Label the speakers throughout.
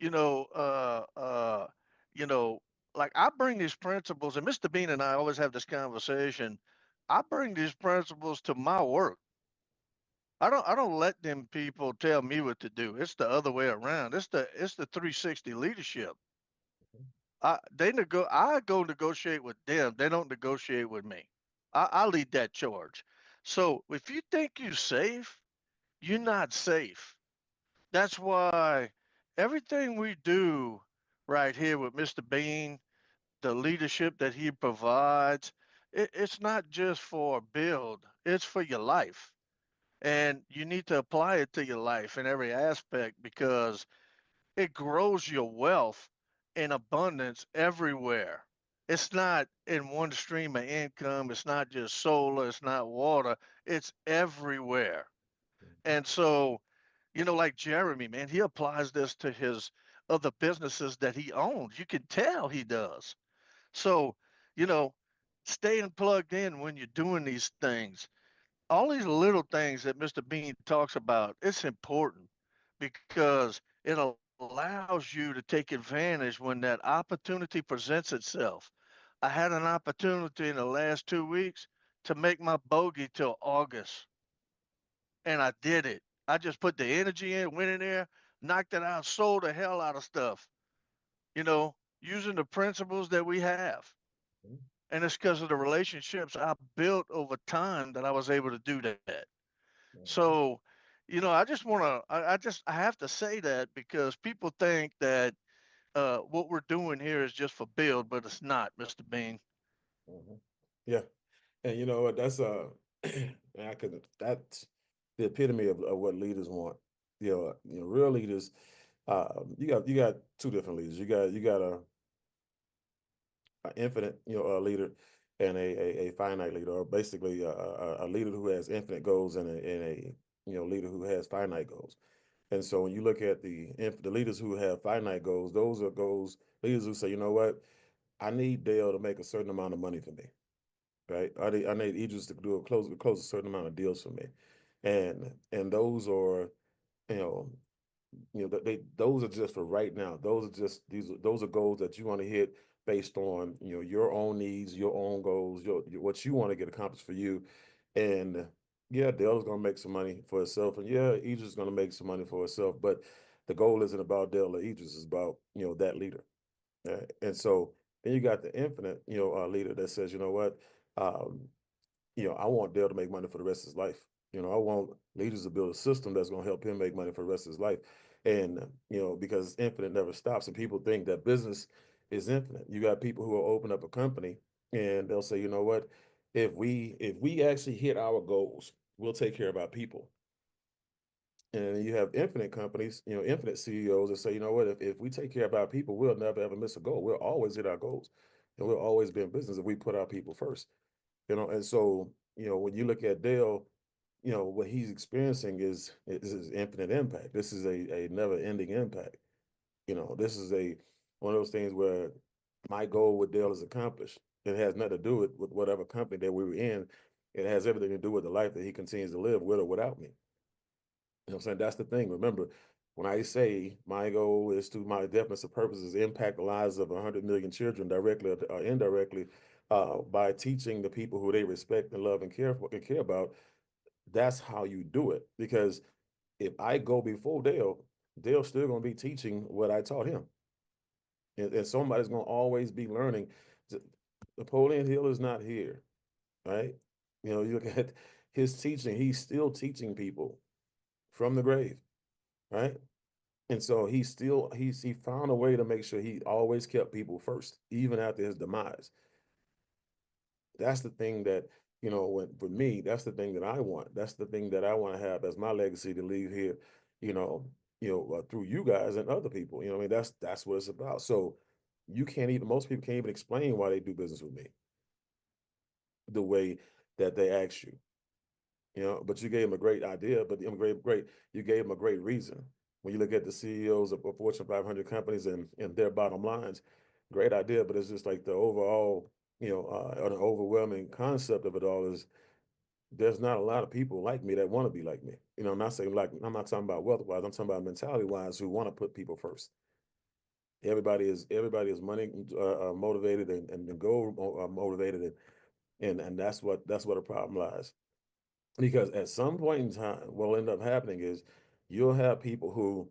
Speaker 1: you know, uh, uh, you know, like I bring these principles, and Mr. Bean and I always have this conversation. I bring these principles to my work. I don't let them people tell me what to do. It's the other way around. It's the 360 leadership. I go negotiate with them. They don't negotiate with me. I lead that charge. So if you think you're safe, you're not safe. That's why everything we do right here with Mr. Bean, the leadership that he provides, it's not just for build, it's for your life. And you need to apply it to your life in every aspect because it grows your wealth in abundance everywhere. It's not in one stream of income, it's not just solar, it's not water, it's everywhere. And so, like Jeremy, man, he applies this to his other businesses that he owns. You can tell he does. So, you know, staying plugged in when you're doing these things, all these little things that Mr. Bean talks about, it's important because it allows you to take advantage when that opportunity presents itself. I had an opportunity in the last 2 weeks to make my bogey till August, and I did it. I just put the energy in, went in there, knocked it out, sold the hell out of stuff, using the principles that we have.
Speaker 2: Mhm.
Speaker 1: And it's because of the relationships I built over time that I was able to do that.
Speaker 2: Mhm.
Speaker 1: So, I just want to, I have to say that because people think that what we're doing here is just for build, but it's not, Mr. Bean.
Speaker 2: Mhm. Yeah, and you know what? That's I could that's the epitome of what leaders want. Real leaders. You got two different leaders. You got a infinite leader and a finite leader, or basically a leader who has infinite goals and a leader who has finite goals. And so when you look at the leaders who have finite goals, those are goals leaders who say, you know what, I need Dale to make a certain amount of money for me, right? I need Idris to close a certain amount of deals for me, and those are you know those are just for right now. Those are goals that you want to hit based on your own needs, your own goals, what you want to get accomplished for you. And yeah, Dale's gonna make some money for herself, and yeah, Idris is gonna make some money for herself. But the goal isn't about Dale or Idris; it's about that leader. And so then you got the infinite leader that says, you know what, um, I want Dale to make money for the rest of his life. I want leaders to build a system that's going to help him make money for the rest of his life. And, because infinite never stops. And people think that business is infinite. You got people who will open up a company and they'll say, you know what, if we actually hit our goals, we'll take care of our people. And you have infinite companies, infinite CEOs that say, you know what, if we take care of our people, we'll never ever miss a goal. We'll always hit our goals. And we'll always be in business if we put our people first. And so when you look at Dale, what he's experiencing is infinite impact. This is a never ending impact. This is a one of those things where my goal with Dale is accomplished. It has nothing to do with whatever company that we were in. It has everything to do with the life that he continues to live with or without me. What I'm saying? That's the thing. Remember, when I say my goal is to my definition of purpose is impact the lives of 100 million children directly or indirectly by teaching the people who they respect and love and care about. That's how you do it. Because if I go before Dale, Dale's still going to be teaching what I taught him, and somebody's going to always be learning. Napoleon Hill is not here, right? You look at his teaching; he's still teaching people from the grave, right? And so he found a way to make sure he always kept people first, even after his demise. That's the thing that, when for me, that's the thing that I want. That's the thing that I want to have as my legacy to leave here, you know, through you guys and other people. What I mean, that's what it's about. So most people can't even explain why they do business with me the way that they ask you. But you gave them a great idea, but you gave them a great reason. When you look at the CEOs of Fortune 500 companies and their bottom lines, great idea, but it's just like the overall, or the overwhelming concept of it all is there's not a lot of people like me that want to be like me. I'm not saying like I'm not talking about wealth wise. I'm talking about mentality wise who want to put people first. Everybody is money motivated and goal motivated, and that's what a problem lies. Because at some point in time, what'll end up happening is you'll have people who,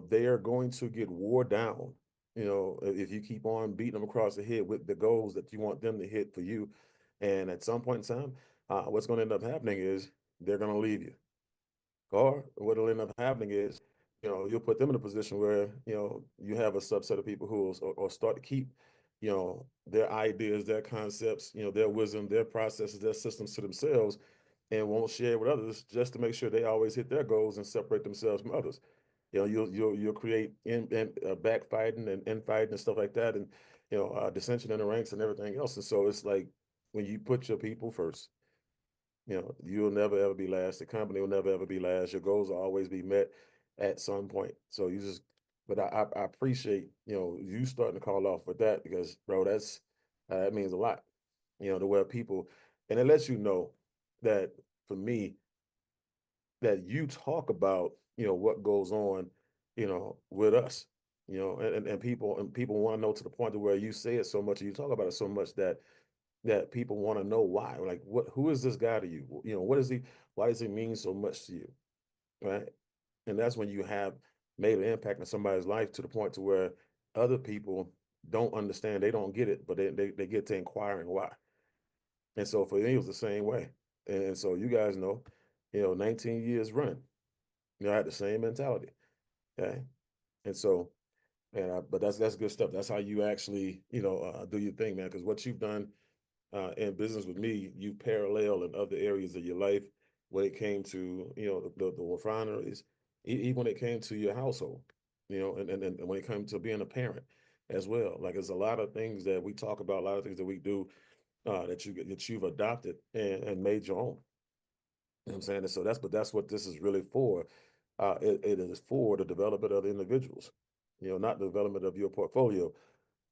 Speaker 2: they are going to get wore down. If you keep on beating them across the head with the goals that you want them to hit for you, and at some point in time, what's going to end up happening is they're going to leave you. Or what'll end up happening is, you'll put them in a position where, you have a subset of people who will or start to keep, their ideas, their concepts, their wisdom, their processes, their systems to themselves and won't share with others just to make sure they always hit their goals and separate themselves from others. You'll create in backfighting and infighting and stuff like that, and dissension in the ranks and everything else. And so it's like when you put your people first, you'll never ever be last. The company will never ever be last. Your goals will always be met at some point. So you just, but I appreciate you starting to call off with that because bro, that means a lot. To where people, and it lets you know that for me that you talk about what goes on with us, and people want to know to the point to where you say it so much and you talk about it so much that people want to know why. Like, who is this guy to you? What is he? Why does he mean so much to you? Right. And that's when you have made an impact in somebody's life to the point to where other people don't understand, they don't get it, but they get to inquiring why. And so for me, it was the same way. And so you guys know, 19 years running, I had the same mentality. Okay. And so, but that's good stuff. That's how you actually, do your thing, man. Because what you've done in business with me, you parallel in other areas of your life when it came to, the refineries, even when it came to your household, and when it came to being a parent as well. Like there's a lot of things that we talk about, a lot of things that we do that you've adopted and made your own. You know what I'm saying? And so that's what this is really for. It is for the development of the individuals, not the development of your portfolio.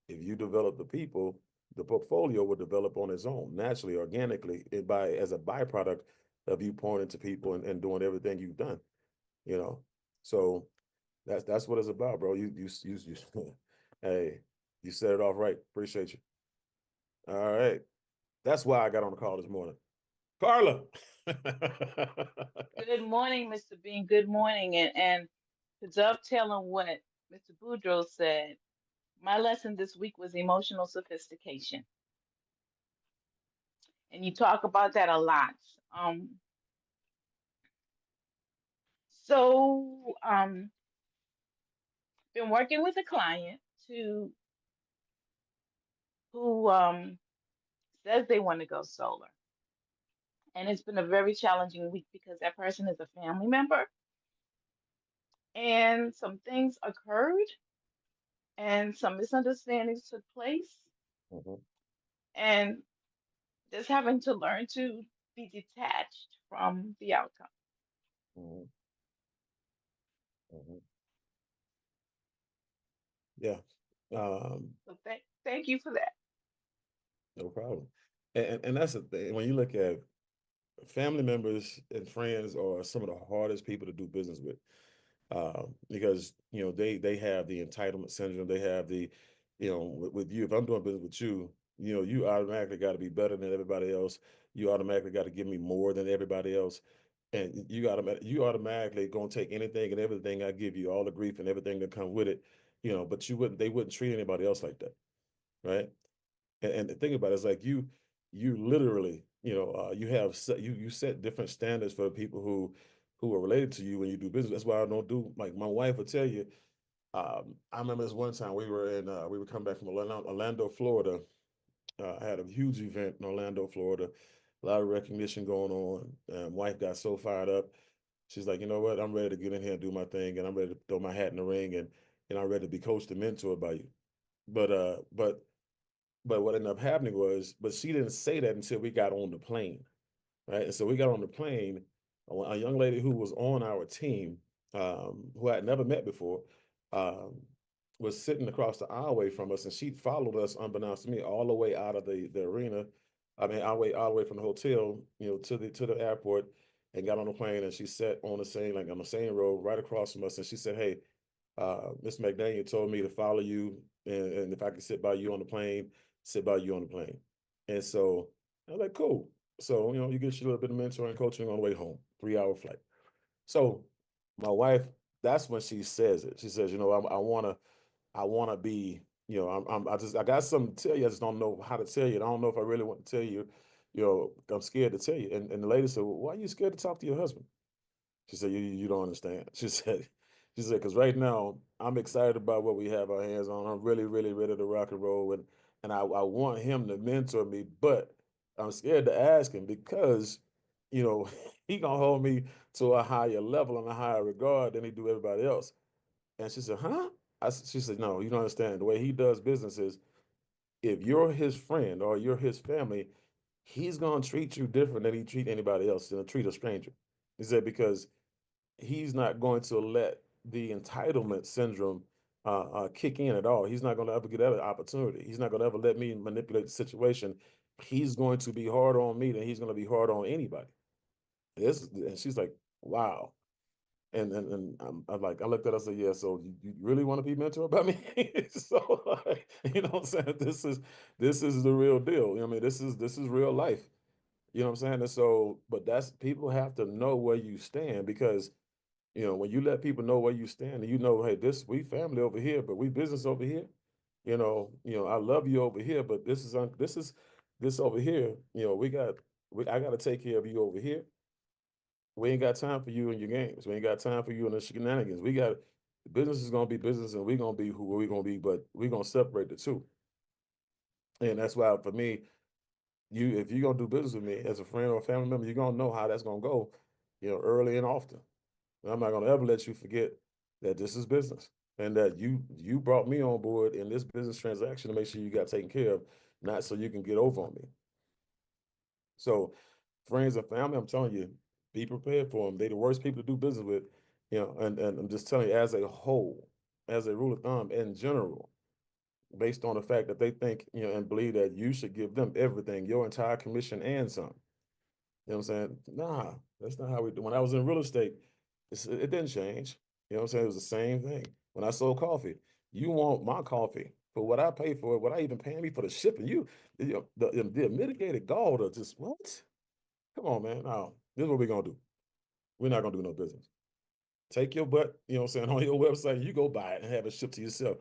Speaker 2: If you develop the people, the portfolio will develop on its own, naturally, organically, and by as a byproduct of you pouring into people and doing everything you've done, you know. So that's what it's about, bro. You hey, you set it off right. Appreciate you. All right. That's why I got on the call this morning. Carla.
Speaker 3: Good morning, Mr. Bean. Good morning. And to dovetail on what Mr. Boudreaux said, my lesson this week was emotional sophistication. And you talk about that a lot. Um, so been working with a client to who says they want to go solar. And it's been a very challenging week because that person is a family member and some things occurred and some misunderstandings took place.
Speaker 2: Mhm,
Speaker 3: And just having to learn to be detached from the outcome.
Speaker 2: mhm, mhm. Yeah. Um,
Speaker 3: So thank you for that.
Speaker 2: no problem. And that's the thing. When you look at family members and friends are some of the hardest people to do business with, because they have the entitlement syndrome. They have the, with you. If I'm doing business with you, you automatically got to be better than everybody else. You automatically got to give me more than everybody else, and you automatically gonna take anything and everything I give you, all the grief and everything that come with it. But they wouldn't treat anybody else like that, right? And the thing about it is like you literally you set different standards for people who are related to you when you do business. That's why I don't do, like, my wife will tell you. I remember this one time we were coming back from Orlando, Florida. I had a huge event in Orlando, Florida, a lot of recognition going on. Wife got so fired up. She's like, you know what, I'm ready to get in here and do my thing, and I'm ready to throw my hat in the ring, and I'm ready to be coached and mentored by you. But what ended up happening was, but she didn't say that until we got on the plane, right? And so we got on the plane. A young lady who was on our team, who I had never met before, um, was sitting across the aisle from us, and she followed us, unbeknownst to me, all the way out of the arena. I mean, all the way from the hotel, to the airport, and got on the plane. And she sat on the same row right across from us, and she said, "Hey." Miss McDaniel told me to follow you, and if I could sit by you on the plane, sit by you on the plane. And so I was like, cool. So, you get your little bit of mentoring and coaching on the way home, 3-hour flight. So my wife, that's when she says it. She says, I wanna be, I got something to tell you. I just don't know how to tell you. I don't know if I really want to tell you. I'm scared to tell you. And the lady said, well, why are you scared to talk to your husband? She said, you don't understand. She said, because right now I'm excited about what we have our hands on. I'm really, really ready to rock and roll. And I want him to mentor me, but I'm scared to ask him because, he gonna hold me to a higher level and a higher regard than he do everybody else. And she said, huh? She said, no, you don't understand. The way he does business is if you're his friend or you're his family, he's gonna treat you different than he treat anybody else, than treat a stranger. He said, because he's not going to let the entitlement syndrome kick in at all. He's not going to ever get that opportunity. He's not going to ever let me manipulate the situation. He's going to be hard on me than he's going to be hard on anybody. And she's like, wow. And I'm like, I looked at her, I said, yeah, so you really want to be mentored by me? So like, what I'm saying? This is the real deal. I mean, this is real life. You know what I'm saying? And so, but people have to know where you stand, because when you let people know where you stand and hey, we family over here, but we business over here. I love you over here, but this over here. I got to take care of you over here. We ain't got time for you and your games. We ain't got time for you and the shenanigans. Business is gonna be business, and we're gonna be who we're gonna be, but we're gonna separate the two. And that's why for me, if you're gonna do business with me as a friend or a family member, you're gonna know how that's gonna go, early and often. And I'm not gonna ever let you forget that this is business and that you brought me on board in this business transaction to make sure you got taken care of, not so you can get over on me. So friends and family, I'm telling you, be prepared for them. They're the worst people to do business with, and I'm just telling you, as a whole, as a rule of thumb in general, based on the fact that they think, and believe that you should give them everything, your entire commission and some. You know what I'm saying? Nah, that's not how we do. When I was in real estate, it didn't change. You know what I'm saying? It was the same thing. When I sold coffee, you want my coffee for what I pay for it, what I even paying me for the shipping. The mitigated gall to just what? Come on, man. No, this is what we're gonna do. We're not gonna do no business. Take your butt, on your website, you go buy it and have it shipped to yourself.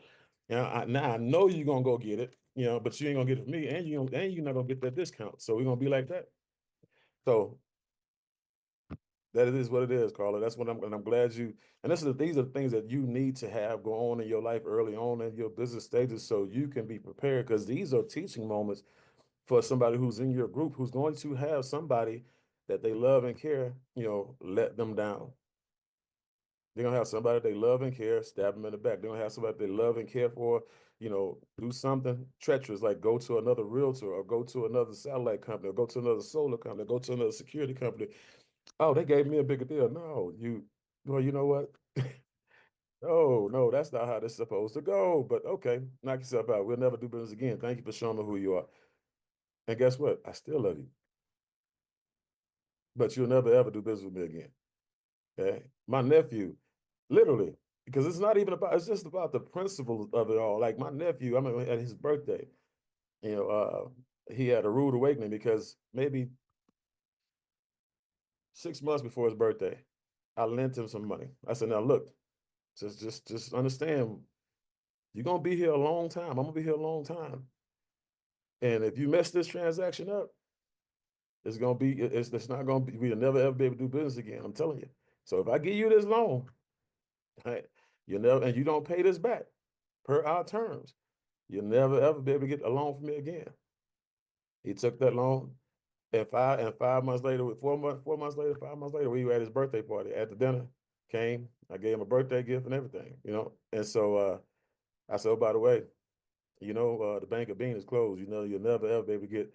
Speaker 2: Now I know you're gonna go get it, but you ain't gonna get it from me, and you're not gonna get that discount. So we're gonna be like that. So that it is what it is, Carla. That's what I'm glad and these are the things that you need to have go on in your life early on in your business stages so you can be prepared, because these are teaching moments for somebody who's in your group who's going to have somebody that they love and care, let them down. They're gonna have somebody they love and care, stab them in the back. They're gonna have somebody they love and care for, do something treacherous, like go to another realtor or go to another satellite company or go to another solar company, or go to another security company. Oh, they gave me a bigger deal. No, well, you know what? No, that's not how this is supposed to go. But okay, knock yourself out. We'll never do business again. Thank you for showing me who you are. And guess what? I still love you. But you'll never ever do business with me again. Okay. My nephew, literally, because it's just about the principles of it all. Like my nephew, I mean, at his birthday, he had a rude awakening because maybe 6 months before his birthday, I lent him some money. I said, now look, just understand, you're gonna be here a long time. I'm gonna be here a long time. And if you mess this transaction up, it's not gonna be, we'll never ever be able to do business again. I'm telling you. So if I give you this loan, right, and you don't pay this back per our terms, you'll never ever be able to get a loan from me again. He took that loan, and 5 months later, 4 months later, 5 months later, we were at his birthday party at the dinner. Came, I gave him a birthday gift and everything, And so I said, oh, by the way, the Bank of Bean is closed. You'll never ever be able to get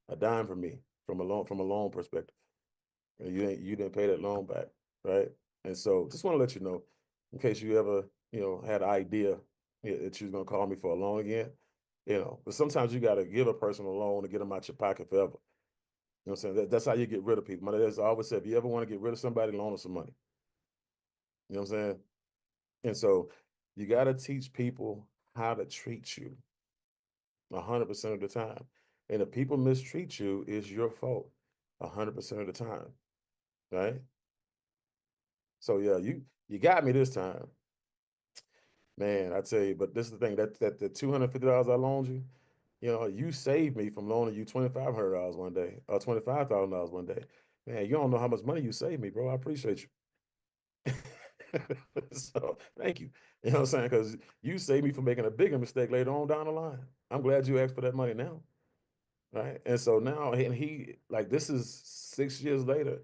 Speaker 2: a dime from me from a loan perspective. And you didn't pay that loan back, right? And so just want to let you know, in case you ever, had an idea that you was gonna call me for a loan again, but sometimes you gotta give a person a loan to get them out your pocket forever. You know what I'm saying? That's how you get rid of people. I always said, if you ever want to get rid of somebody, loan them some money. You know what I'm saying? And so You got to teach people how to treat you 100% of the time. And if people mistreat you, it's your fault 100% of the time, right? So yeah, you got me this time, man. I tell you, but this is the thing that the $250 I loaned you, you saved me from loaning you $2,500 one day or $25,000 one day. Man, you don't know how much money you saved me, bro. I appreciate you. So thank you. You know what I'm saying? Because you saved me from making a bigger mistake later on down the line. I'm glad you asked for that money now. Right. And so now, and he, like, this is 6 years later,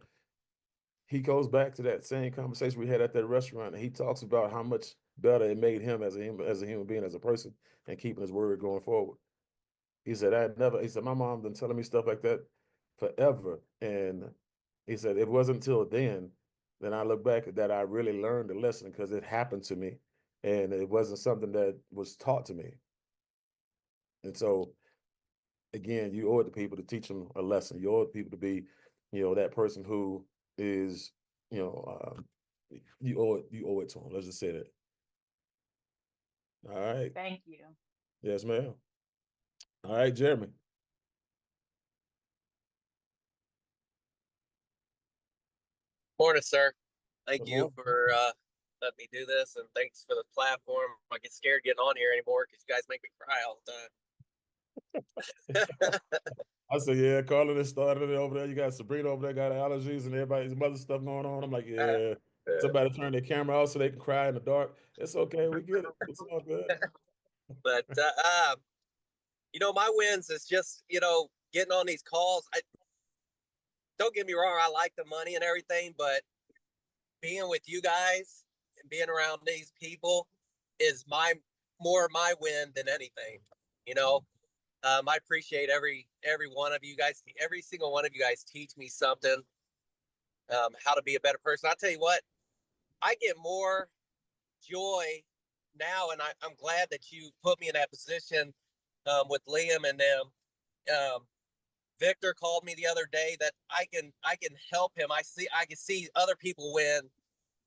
Speaker 2: he goes back to that same conversation we had at that restaurant, and he talks about how much better it made him as a human being, as a person, and keeping his word going forward. He said, he said, my mom been telling me stuff like that forever. And he said, it wasn't until then that I look back that I really learned the lesson, because it happened to me and it wasn't something that was taught to me. And so, again, you owe it to people to teach them a lesson. You owe it to people to be, that person who is, you owe it to them. Let's just say that. All right.
Speaker 3: Thank you.
Speaker 2: Yes, ma'am. All right, Jeremy.
Speaker 4: Morning, sir. Thank
Speaker 2: Good
Speaker 4: you
Speaker 2: morning.
Speaker 4: for letting me do this, and thanks for the platform. I get scared getting on here anymore because you guys make me cry all the time.
Speaker 2: I said, yeah, Carla just started it over there. You got Sabrina over there, got allergies and everybody's mother stuff going on. I'm like, yeah, somebody turn their camera off so they can cry in the dark. It's okay. We get it. It's all good.
Speaker 4: But my wins is just getting on these calls. Don't get me wrong, I like the money and everything, but being with you guys and being around these people is more my win than anything. I appreciate every one of you guys. Every single one of you guys teach me something, how to be a better person. I'll tell you what, I get more joy now, and I'm glad that you put me in that position with Liam and them. Victor called me the other day that I can help him. I can see other people win,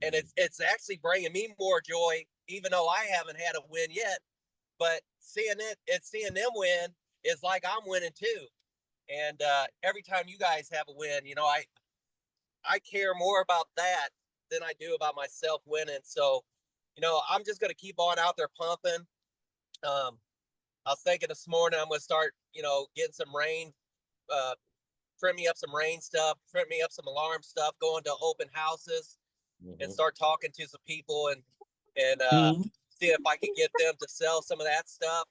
Speaker 4: and it's actually bringing me more joy, even though I haven't had a win yet. But seeing them win is like I'm winning too. And every time you guys have a win, I care more about that than I do about myself winning. So, I'm just gonna keep on out there pumping. I was thinking this morning I'm gonna start, getting some rain, print me up some rain stuff, print me up some alarm stuff, going to open houses and start talking to some people and see if I can get them to sell some of that stuff.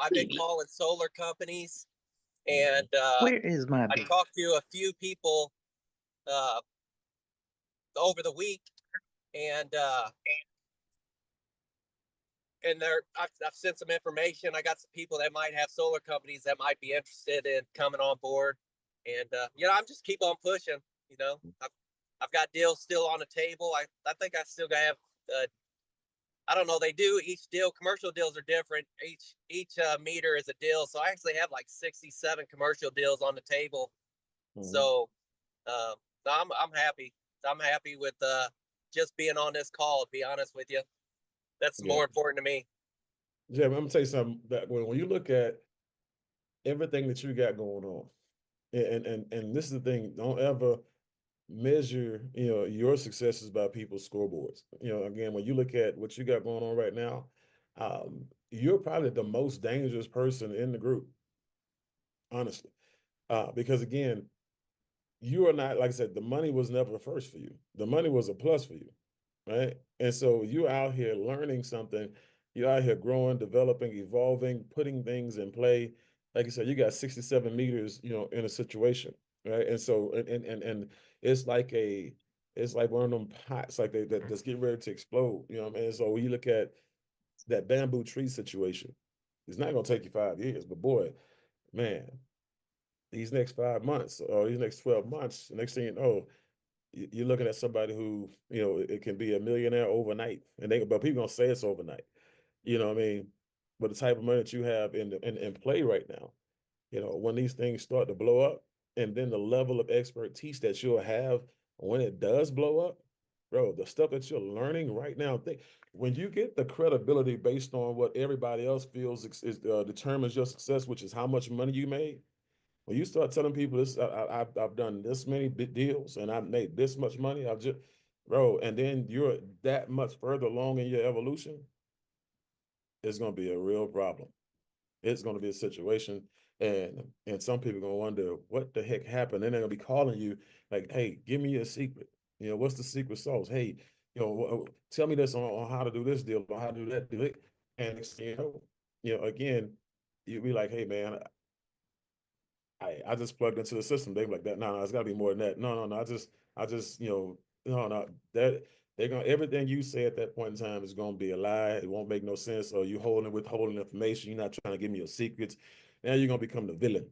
Speaker 4: I've been calling solar companies, and
Speaker 5: Where is my
Speaker 4: I
Speaker 5: baby?
Speaker 4: talked to a few people over the week, and I've sent some information. I got some people that might have solar companies that might be interested in coming on board, and I'm just keep on pushing. I've got deals still on the table. I think I still have. I don't know. They do each deal. Commercial deals are different. Each meter is a deal. So I actually have like 67 commercial deals on the table. So I'm happy. I'm happy with just being on this call. To be honest with you, that's more important to me.
Speaker 2: Yeah, I'm gonna tell you something. That when you look at everything that you got going on, and this is the thing, don't ever measure your successes by people's scoreboards. Again, when you look at what you got going on right now, you're probably the most dangerous person in the group, honestly, because again, you are not, like I said, the money was never first for you. The money was a plus for you, right? And so you're out here learning something. You're out here growing, developing, evolving, putting things in play. Like I said, you got 67 meters, in a situation, right? And so, and it's like one of them pots, like that just getting ready to explode. You know what I mean? So when you look at that bamboo tree situation, it's not gonna take you 5 years, but boy, man, these next 5 months or these next 12 months, the next thing you know, you're looking at somebody who, it can be a millionaire overnight. But people gonna say it's overnight. You know what I mean? But the type of money that you have in play right now, when these things start to blow up, and then the level of expertise that you'll have when it does blow up, bro, the stuff that you're learning right now, think when you get the credibility based on what everybody else feels determines your success, which is how much money you made. When you start telling people this, I've done this many big deals and I've made this much money, I've just, bro, and then you're that much further along in your evolution, it's going to be a real problem. It's going to be a situation, and some people are going to wonder what the heck happened. And they're going to be calling you like, "Hey, give me your secret. You know, what's the secret sauce? Hey, you know, tell me this on how to do this deal or how to do that deal." And next thing you know, again, you'll be like, "Hey, man, I just plugged into the system." They be like that. No, it's got to be more than that. No. I just, no. That they're gonna everything you say at that point in time is gonna be a lie. It won't make no sense. Or you withholding information. You're not trying to give me your secrets. Now you're gonna become the villain.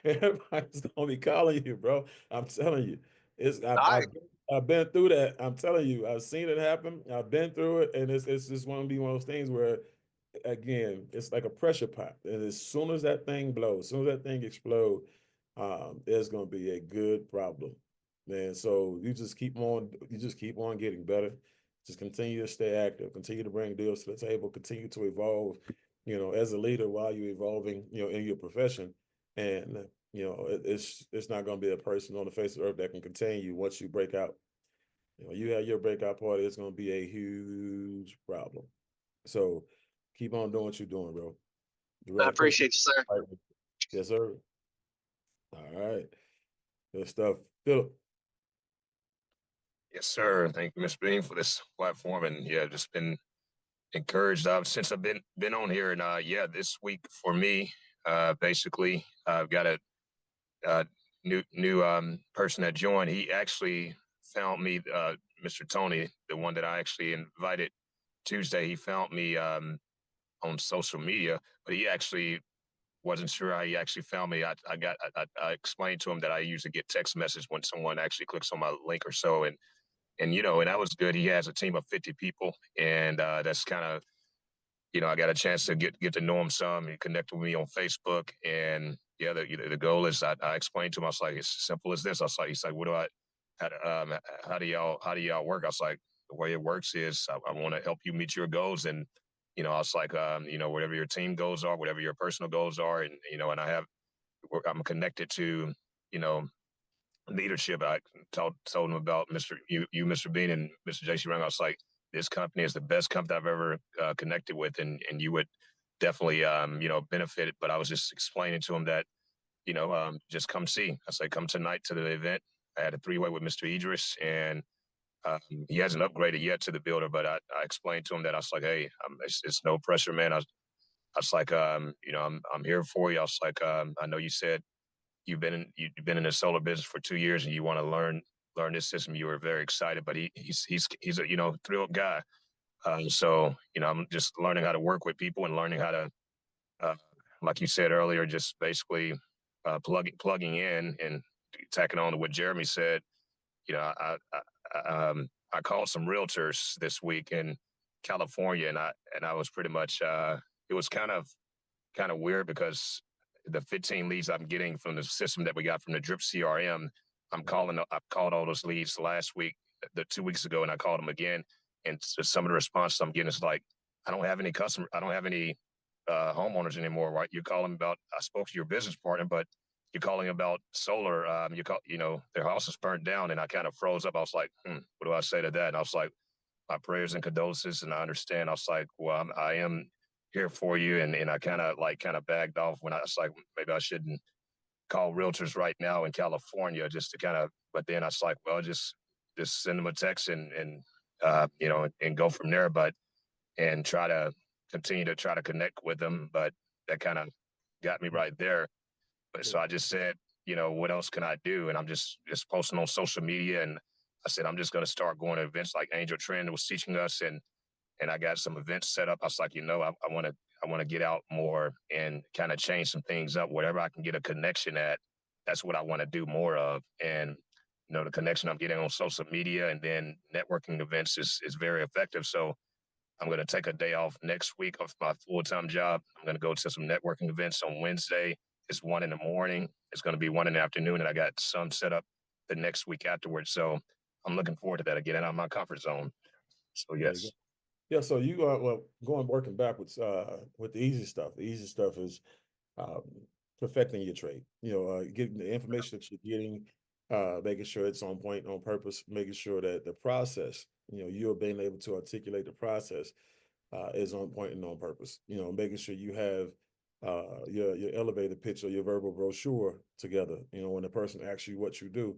Speaker 2: Everybody's gonna be calling you, bro. I'm telling you. It's
Speaker 4: I
Speaker 2: I've been through that. I'm telling you, I've seen it happen. I've been through it, and it's just want to be one of those things where, again, it's like a pressure pot. And as soon as that thing blows, as soon as that thing explodes, there's going to be a good problem, man. So you just keep on getting better. Just continue to stay active, continue to bring deals to the table, continue to evolve, as a leader while you're evolving, in your profession. And, it's not going to be a person on the face of the earth that can contain you once you break out. You have your breakout party, it's going to be a huge problem. So keep on doing what you're doing, bro. The
Speaker 4: I
Speaker 2: right person.
Speaker 4: appreciate you, sir.
Speaker 2: Yes, sir. All right. Good stuff. Philip.
Speaker 5: Yes, sir. Thank you, Mr. Bean, for this platform, and yeah, just been encouraged since I've been on here, and yeah, this week for me, basically, I've got a new person that joined. He actually found me, Mr. Tony, the one that I actually invited Tuesday. He found me on social media, but he actually wasn't sure how he actually found me. I explained to him that I usually get text message when someone actually clicks on my link or so, and and that was good. He has a team of 50 people, and that's kind of, I got a chance to get to know him some. He connected with me on Facebook, and yeah, the goal is I explained to him. I was like, it's simple as this. I was like, he's like, what do I, how do y'all work? I was like, the way it works is I want to help you meet your goals, and I was like, whatever your team goals are, whatever your personal goals are, and and I'm connected to, you know, leadership. I told him about Mr. Bean, and Mr. J.C. Rang. I was like, this company is the best company I've ever connected with, and you would definitely, benefit. But I was just explaining to him that, just come see. I said, come tonight to the event. I had a three-way with Mr. Idris, and he hasn't upgraded yet to the builder, but I explained to him that I was like, hey, it's no pressure, man. I was like, I'm here for you. I was like, I know you said you've been in the solar business for 2 years and you want to learn this system. You were very excited, but he's a thrilled guy. So I'm just learning how to work with people and learning how to, uh, like you said earlier, just basically plugging in and tacking on to what Jeremy said. I called some realtors this week in California, and I was pretty much it was kind of weird because the 15 leads I'm getting from the system that we got from the Drip CRM, I called all those leads last week, the 2 weeks ago, and I called them again. And some of the responses I'm getting is like, I don't have any homeowners anymore. Right? You're calling about, I spoke to your business partner, but you're calling about solar. Their house is burnt down, and I kind of froze up. I was like, what do I say to that? And I was like, my prayers and condolences, and I understand. I was like, well, I am here for you, and I kind of bagged off when I was like, maybe I shouldn't call realtors right now in California just to kind of. But then I was like, well, just send them a text and and go from there. But and try to continue to try to connect with them. But that kind of got me right there. But so I just said, what else can I do? And I'm just posting on social media, and I said I'm just going to start going to events like Angel Trend was teaching us, and I got some events set up. I was like, I want to get out more and kind of change some things up. Whatever I can get a connection at, that's what I want to do more of. And the connection I'm getting on social media and then networking events is very effective. So I'm going to take a day off next week of my full-time job. I'm going to go to some networking events on Wednesday. It's 1 in the morning. It's going to be 1 in the afternoon, and I got some set up the next week afterwards. So I'm looking forward to that, again, out of my comfort zone. So
Speaker 2: There you go.
Speaker 5: yes.
Speaker 2: Yeah, so you are working backwards with the easy stuff. The easy stuff is um, perfecting your trade. Getting the information that you're getting, making sure it's on point, on purpose, making sure that the process, you're being able to articulate the process is on point and on purpose. Making sure you have your elevator pitch or your verbal brochure together. When the person asks you what you do,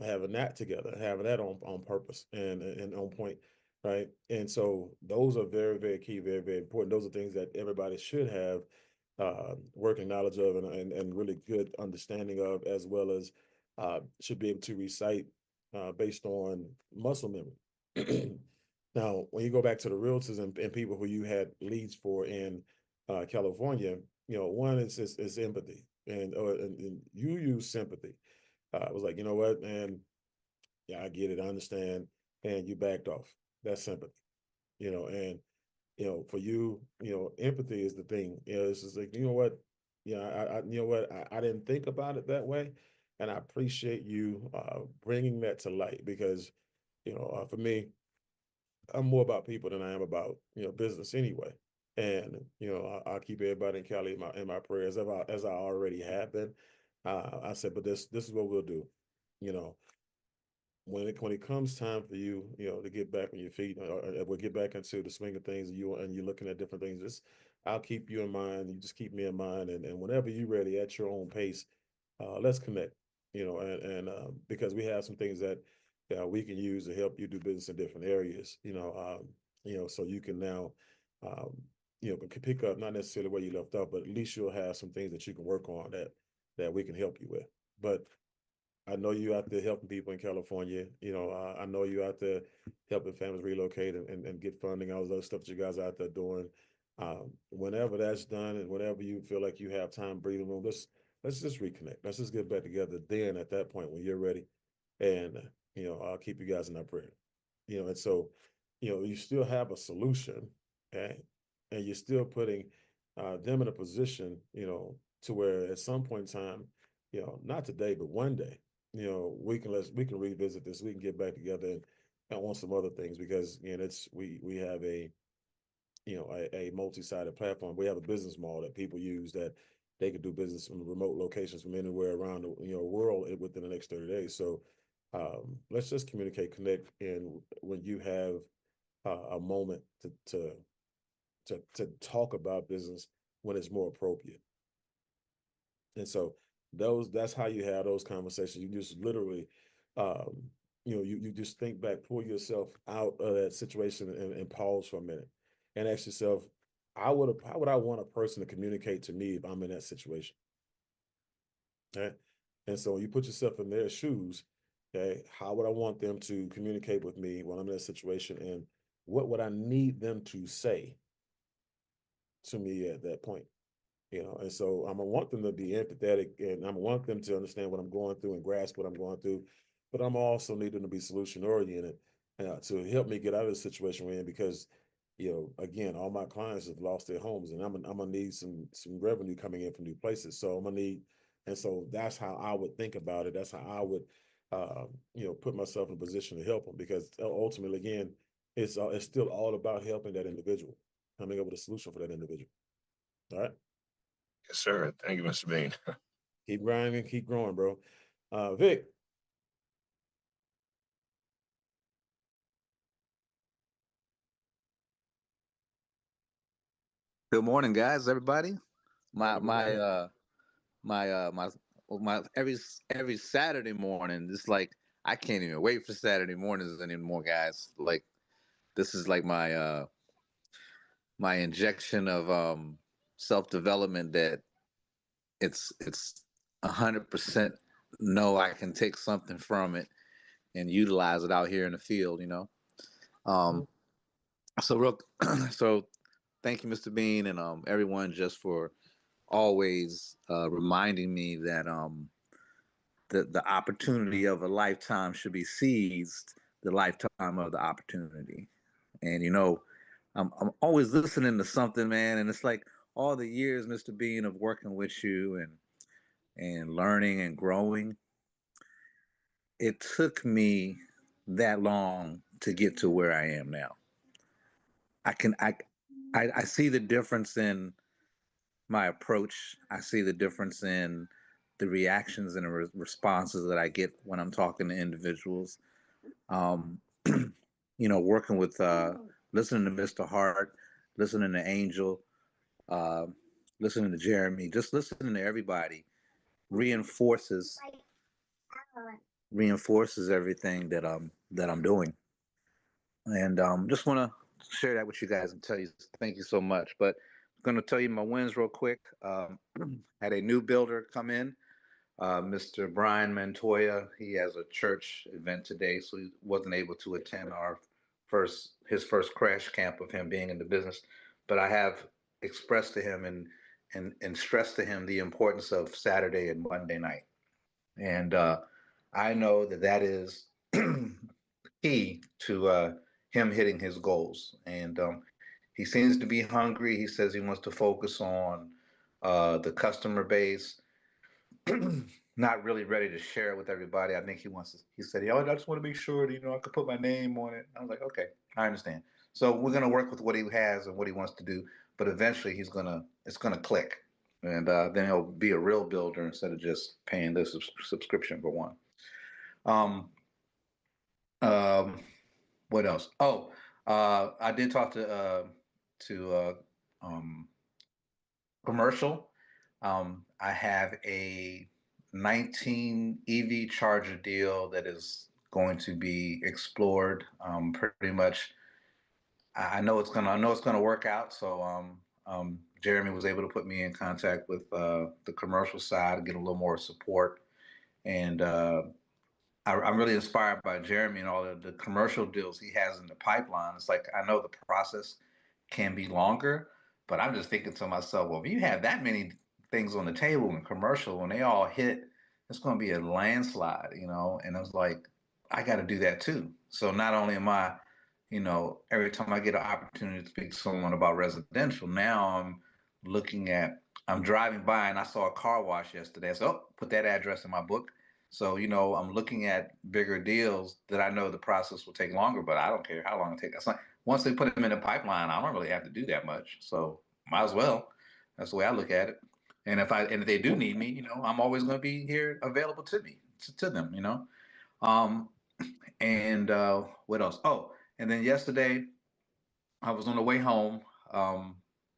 Speaker 2: having that together, having that on purpose and on point. Right. And so those are very, very key, very, very important. Those are things that everybody should have working knowledge of and really good understanding of, as well as should be able to recite based on muscle memory. Now, when you go back to the realtors and people who you had leads for in California, one is empathy, and you use sympathy. I was like, you know what, man, yeah, I get it, I understand, and you backed off. That's sympathy, and for you, empathy is the thing. It's just like, you know what, I didn't think about it that way, and I appreciate you bringing that to light because, for me, I'm more about people than I am about business anyway. And I'll keep everybody in Cali in my prayers as I already have been. I said, but this is what we'll do. You know, when it comes time for you, to get back on your feet, or we'll get back into the swing of things, and you're looking at different things. Just I'll keep you in mind. You just keep me in mind, and whenever you're ready at your own pace, let's connect. Because we have some things that we can use to help you do business in different areas. So you can now, um, can pick up not necessarily where you left off, but at least you'll have some things that you can work on that we can help you with. But I know you out there helping people in California. I know you out there helping families relocate and get funding, all those other stuff that you guys are out there doing. Whenever that's done and whenever you feel like you have time, breathing room, let's just reconnect. Let's just get back together. Then at that point, when you're ready, and I'll keep you guys in our prayer. And so, you still have a solution, okay, and you're still putting them in a position, to where at some point in time, not today, but one day, we can revisit this. We can get back together and on some other things because we have a multi-sided platform. We have a business model that people use that they could do business from remote locations from anywhere around the world within the next 30 days. So let's just communicate, connect, and when you have a moment to talk about business when it's more appropriate. And so that's how you have those conversations. You just literally, um, you just think back, pull yourself out of that situation and pause for a minute and ask yourself, how would I want a person to communicate to me if I'm in that situation? Okay. And so you put yourself in their shoes, okay, how would I want them to communicate with me when I'm in that situation? And what would I need them to say to me at that point? And so I'm gonna want them to be empathetic and I'm gonna want them to understand what I'm going through and grasp what I'm going through, but I'm also need them to be solution oriented to help me get out of the situation we're in because, again, all my clients have lost their homes and I'm gonna need some revenue coming in from new places. So I'm gonna need, and so that's how I would think about it. That's how I would, put myself in a position to help them because ultimately, again, it's still all about helping that individual, coming up with a solution for that individual. All right.
Speaker 5: Yes, sir. Thank you, Mr. Bean.
Speaker 2: Keep grinding, keep growing, bro. Vic.
Speaker 6: Good morning, guys. Everybody. My
Speaker 2: Morning, good
Speaker 6: my
Speaker 2: morning.
Speaker 6: my my every Saturday morning. It's like I can't even wait for Saturday mornings anymore, guys. Like this is like my injection of self development that it's 100% know I can take something from it and utilize it out here in the field. Um, so real so thank you, Mr. Bean, and everyone just for always reminding me that the opportunity of a lifetime should be seized the lifetime of the opportunity. And I'm always listening to something, man, and it's like all the years, Mr. Bean, of working with you and learning and growing. it took me that long to get to where I am now. I see the difference in my approach. I see the difference in the reactions and the responses that I get when I'm talking to individuals. Um, working with listening to Mr. Hart, listening to Angel, uh, listening to Jeremy, just listening to everybody reinforces everything that I'm doing. And just want to share that with you guys and tell you thank you so much. But I'm going to tell you my wins real quick. Had a new builder come in, Mr. Brian Montoya. He has a church event today, so he wasn't able to attend his first crash camp of him being in the business. But I have expressed to him and stressed to him the importance of Saturday and Monday night. And I know that is key to him hitting his goals. And he seems to be hungry. He says he wants to focus on the customer base. Not really ready to share it with everybody. I think he said, I just want to make sure that, I could put my name on it. I was like, okay, I understand. So we're going to work with what he has and what he wants to do. But eventually it's going to click. And then he'll be a real builder instead of just paying the subscription for one. What else? Oh, I did talk to commercial. I have a 19 EV charger deal that is going to be explored. Pretty much, I know it's gonna work out. So Jeremy was able to put me in contact with the commercial side, get a little more support, and I'm really inspired by Jeremy and all of the commercial deals he has in the pipeline. It's like, I know the process can be longer, but I'm just thinking to myself, well, if you have that many things on the table in commercial, when they all hit, it's going to be a landslide, and I was like, I got to do that too. So not only am I, every time I get an opportunity to speak to someone about residential, now I'm driving by and I saw a car wash yesterday. So put that address in my book. So, I'm looking at bigger deals that I know the process will take longer, but I don't care how long it takes. Once they put them in the pipeline, I don't really have to do that much. So might as well. That's the way I look at it. And if they do need me, I'm always going to be here available to them, And what else? Oh, and then yesterday I was on the way home.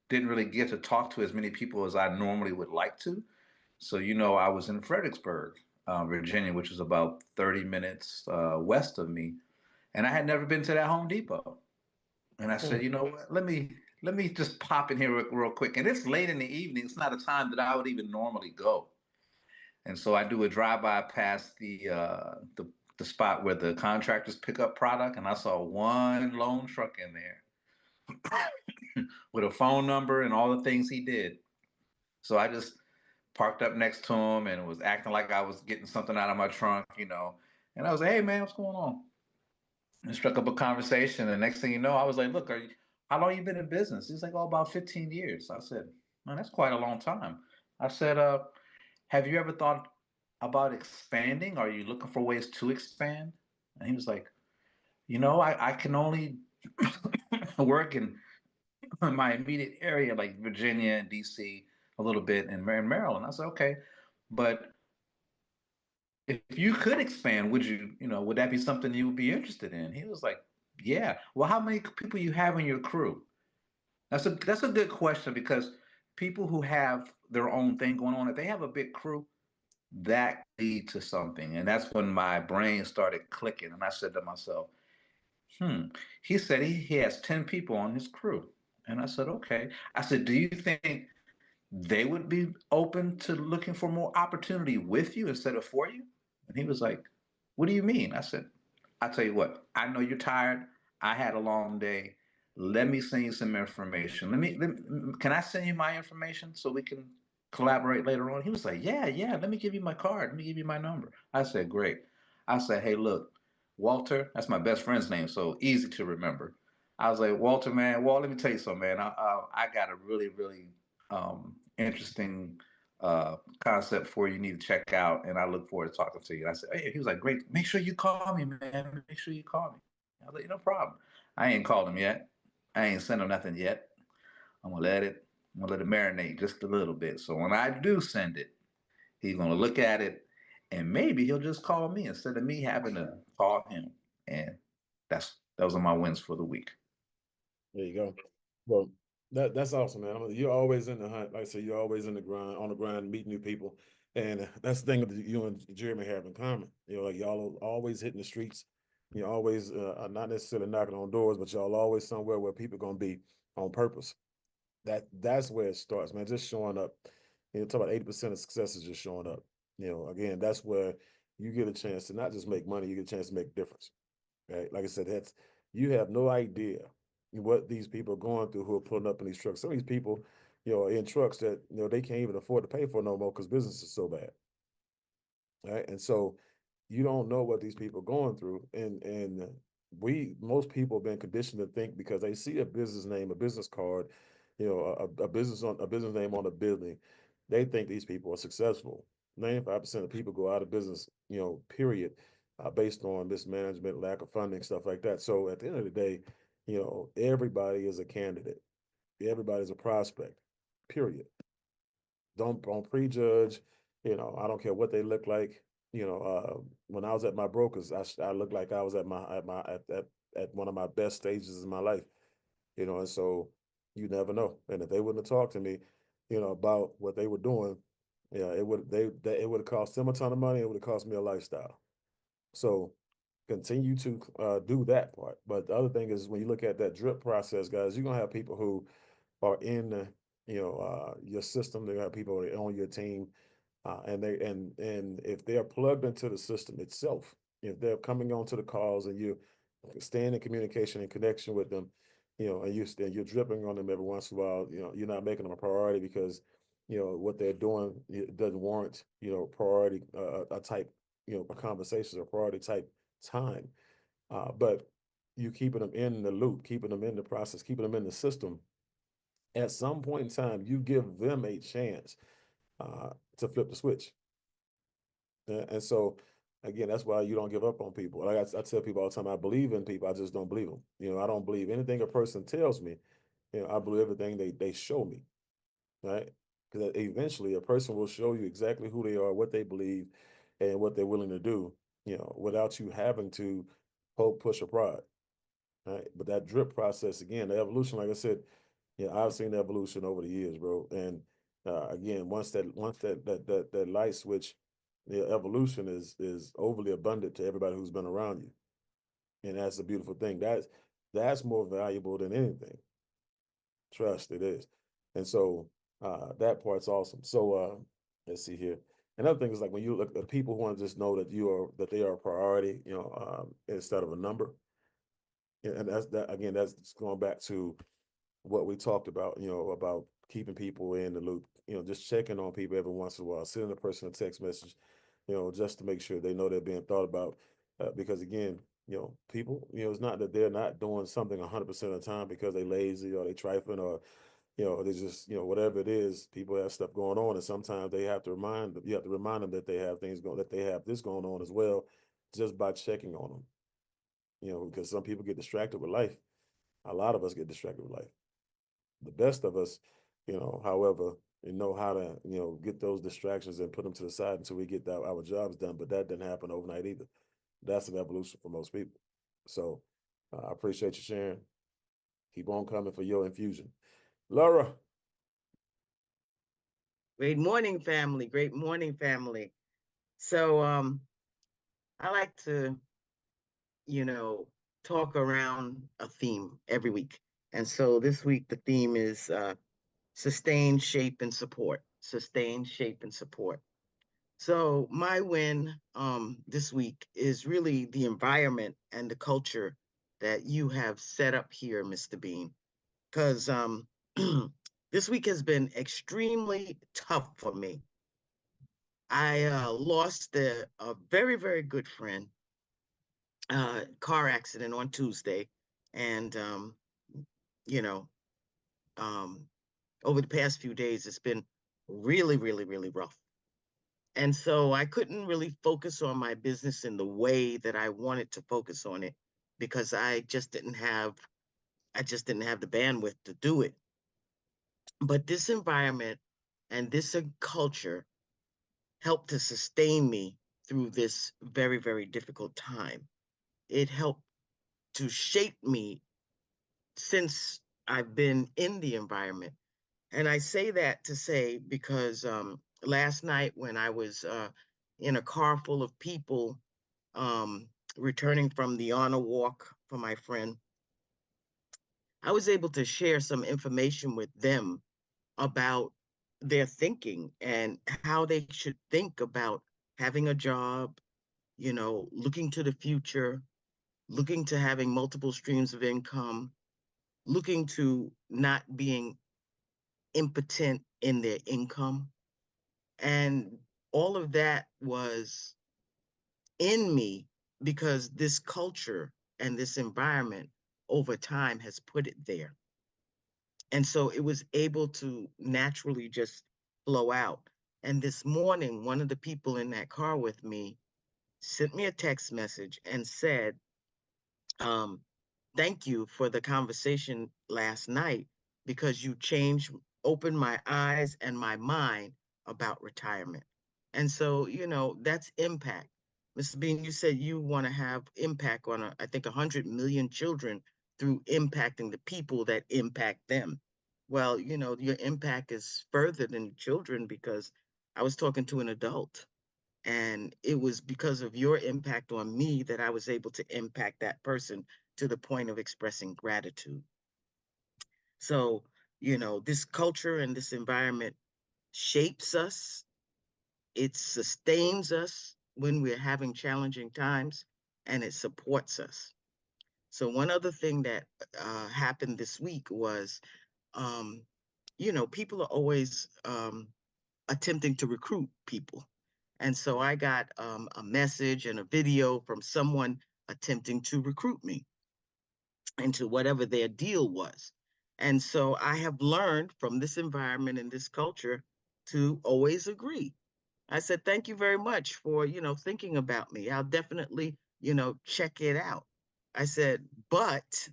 Speaker 6: Didn't really get to talk to as many people as I normally would like to. So, I was in Fredericksburg, Virginia, which is about 30 minutes west of me. And I had never been to that Home Depot. And I said, you know what, let me just pop in here real quick. And it's late in the evening. It's not a time that I would even normally go. And so I do a drive-by past the spot where the contractors pick up product. And I saw one lone truck in there with a phone number and all the things he did. So I just parked up next to him and was acting like I was getting something out of my trunk, And I was like, hey, man, what's going on? And struck up a conversation. And next thing you know, I was like, look, how long you been in business? He's like, oh, about 15 years. I said, man, that's quite a long time. I said, have you ever thought about expanding? Are you looking for ways to expand? And he was like, I can only work in my immediate area, like Virginia and DC, a little bit in Maryland. I said, okay, but if you could expand, would that be something you would be interested in? He was like, yeah. Well, how many people you have in your crew? That's a good question, because people who have their own thing going on, if they have a big crew, that leads to something. And that's when my brain started clicking. And I said to myself, he said he has 10 people on his crew. And I said, okay. I said, do you think they would be open to looking for more opportunity with you instead of for you? And he was like, what do you mean? I said, I'll tell you what, I know you're tired. I had a long day. Let me send you some information. Can I send you my information so we can collaborate later on? He was like, yeah, let me give you my card. Let me give you my number. I said, great. I said, hey, look, Walter, that's my best friend's name, so easy to remember. I was like, Walter, man, let me tell you something, man. I got a really, really interesting concept for you need to check out, and I look forward to talking to you. And I said, hey, he was like, great. Make sure you call me, man. Make sure you call me. I was like, no problem. I ain't called him yet. I ain't sent him nothing yet. I'm gonna let it marinate just a little bit. So when I do send it, he's gonna look at it, and maybe he'll just call me instead of me having to call him. And those are my wins for the week.
Speaker 2: There you go. Well, that's awesome, man. You're always in the hunt. Like I said, you're always in the grind, on the grind, meeting new people. And that's the thing that you and Jeremy have in common. You know, like y'all are always hitting the streets. You're always not necessarily knocking on doors, but y'all always somewhere where people are gonna be on purpose. That's where it starts, man. Just showing up. You know, talk about 80% of success is just showing up. You know, again, that's where you get a chance to not just make money, you get a chance to make a difference. Right? Like I said, you have no idea what these people are going through who are pulling up in these trucks. Some of these people, you know, are in trucks that, you know, they can't even afford to pay for no more because business is so bad. Right. And so you don't know what these people are going through. And most people have been conditioned to think because they see a business name, a business card, you know, a business name on a building, they think these people are successful. 95% of people go out of business, you know, period, based on mismanagement, lack of funding, stuff like that. So at the end of the day, you know, everybody is a candidate. Everybody's a prospect, period. Don't prejudge. You know, I don't care what they look like. You know, when I was at my brokers, I looked like I was at one of my best stages in my life. You know, and so you never know. And if they wouldn't have talked to me, you know, about what they were doing, yeah, it would have cost them a ton of money. It would have cost me a lifestyle. So continue to do that part. But the other thing is when you look at that drip process, guys, you're gonna have people who are in your system. They're gonna have people on your team, and if they're plugged into the system itself, if they're coming onto the calls and you staying in communication and connection with them, you know, and you're dripping on them every once in a while, you know, you're not making them a priority because, you know, what they're doing doesn't warrant, you know, priority a type, you know, conversations or priority type time. But you keeping them in the loop, keeping them in the process, keeping them in the system. At some point in time, you give them a chance to flip the switch. And so, again, that's why you don't give up on people. Like I tell people all the time, I believe in people. I just don't believe them. You know, I don't believe anything a person tells me. You know, I believe everything they show me, right? Because eventually a person will show you exactly who they are, what they believe, and what they're willing to do, you know, without you having to poke, push, or prod, right? But that drip process, again, the evolution, like I said, yeah, I've seen the evolution over the years, bro. And again, once that light switch, the evolution is overly abundant to everybody who's been around you, and that's a beautiful thing. That's more valuable than anything. Trust it is, and so that part's awesome. So let's see here. Another thing is like when you look at people who want to just know that they are a priority, you know, instead of a number. And that's that again. That's going back to what we talked about, you know, about keeping people in the loop, you know, just checking on people every once in a while, sending a person a text message, you know, just to make sure they know they're being thought about. Because again, you know, people, you know, it's not that they're not doing something 100% of the time because they lazy or they trifling or, you know, they just, you know, whatever it is, people have stuff going on. And sometimes you have to remind them that they have that they have this going on as well, just by checking on them, you know, because some people get distracted with life. A lot of us get distracted with life. The best of us, you know, however, you know how to, you know, get those distractions and put them to the side until we get our jobs done. But that didn't happen overnight either. That's an evolution for most people. So I appreciate you sharing. Keep on coming for your infusion. Laura.
Speaker 7: Great morning, family. Great morning, family. So I like to, you know, talk around a theme every week. And so this week the theme is sustain, shape, and support. Sustain, shape, and support. So my win this week is really the environment and the culture that you have set up here, Mr. Bean. Because this week has been extremely tough for me. I lost a very, very good friend, car accident on Tuesday. And, you know, over the past few days, it's been really, really, really rough. And so I couldn't really focus on my business in the way that I wanted to focus on it because I just didn't have the bandwidth to do it. But this environment and this culture helped to sustain me through this very, very difficult time. It helped to shape me since I've been in the environment. And I say that to say because last night when I was in a car full of people um, returning from the honor walk for my friend, I was able to share some information with them about their thinking and how they should think about having a job, looking to the future, looking to having multiple streams of income, looking to not being impotent in their income. And all of that was in me because this culture and this environment over time has put it there. And so it was able to naturally just flow out. And this morning, one of the people in that car with me sent me a text message and said, um, thank you for the conversation last night because you opened my eyes and my mind about retirement. And so, that's impact. Mr. Bean, you said you want to have impact on, I think, 100 million children through impacting the people that impact them. Well, your impact is further than children because I was talking to an adult. And it was because of your impact on me that I was able to impact that person to the point of expressing gratitude. So, this culture and this environment shapes us, it sustains us when we're having challenging times, and it supports us. So, one other thing that happened this week was, um, people are always attempting to recruit people. And so I got a message and a video from someone attempting to recruit me into whatever their deal was. And so I have learned from this environment and this culture to always agree. I said, thank you very much for, thinking about me. I'll definitely, check it out. I said, but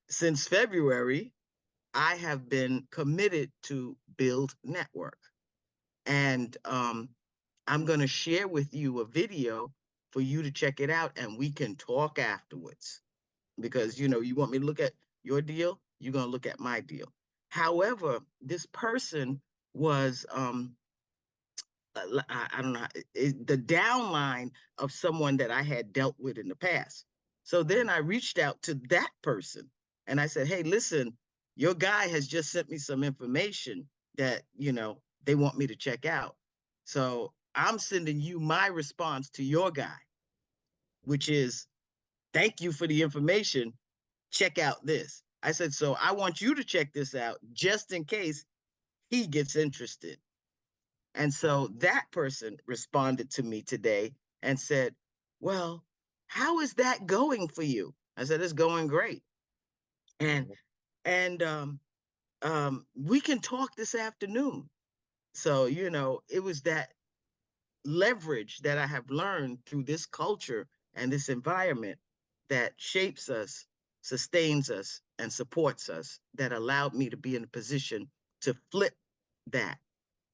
Speaker 7: since February, I have been committed to build network. And I'm going to share with you a video for you to check it out and we can talk afterwards. Because, you want me to look at your deal, you're going to look at my deal. However, this person was, I don't know, the downline of someone that I had dealt with in the past. So then I reached out to that person and I said, hey, listen, your guy has just sent me some information that, they want me to check out. So I'm sending you my response to your guy, which is, thank you for the information. Check out this. I said, so I want you to check this out just in case he gets interested. And so that person responded to me today and said, well, how is that going for you? I said, it's going great. And we can talk this afternoon. So, it was that leverage that I have learned through this culture and this environment that shapes us, sustains us, and supports us that allowed me to be in a position to flip that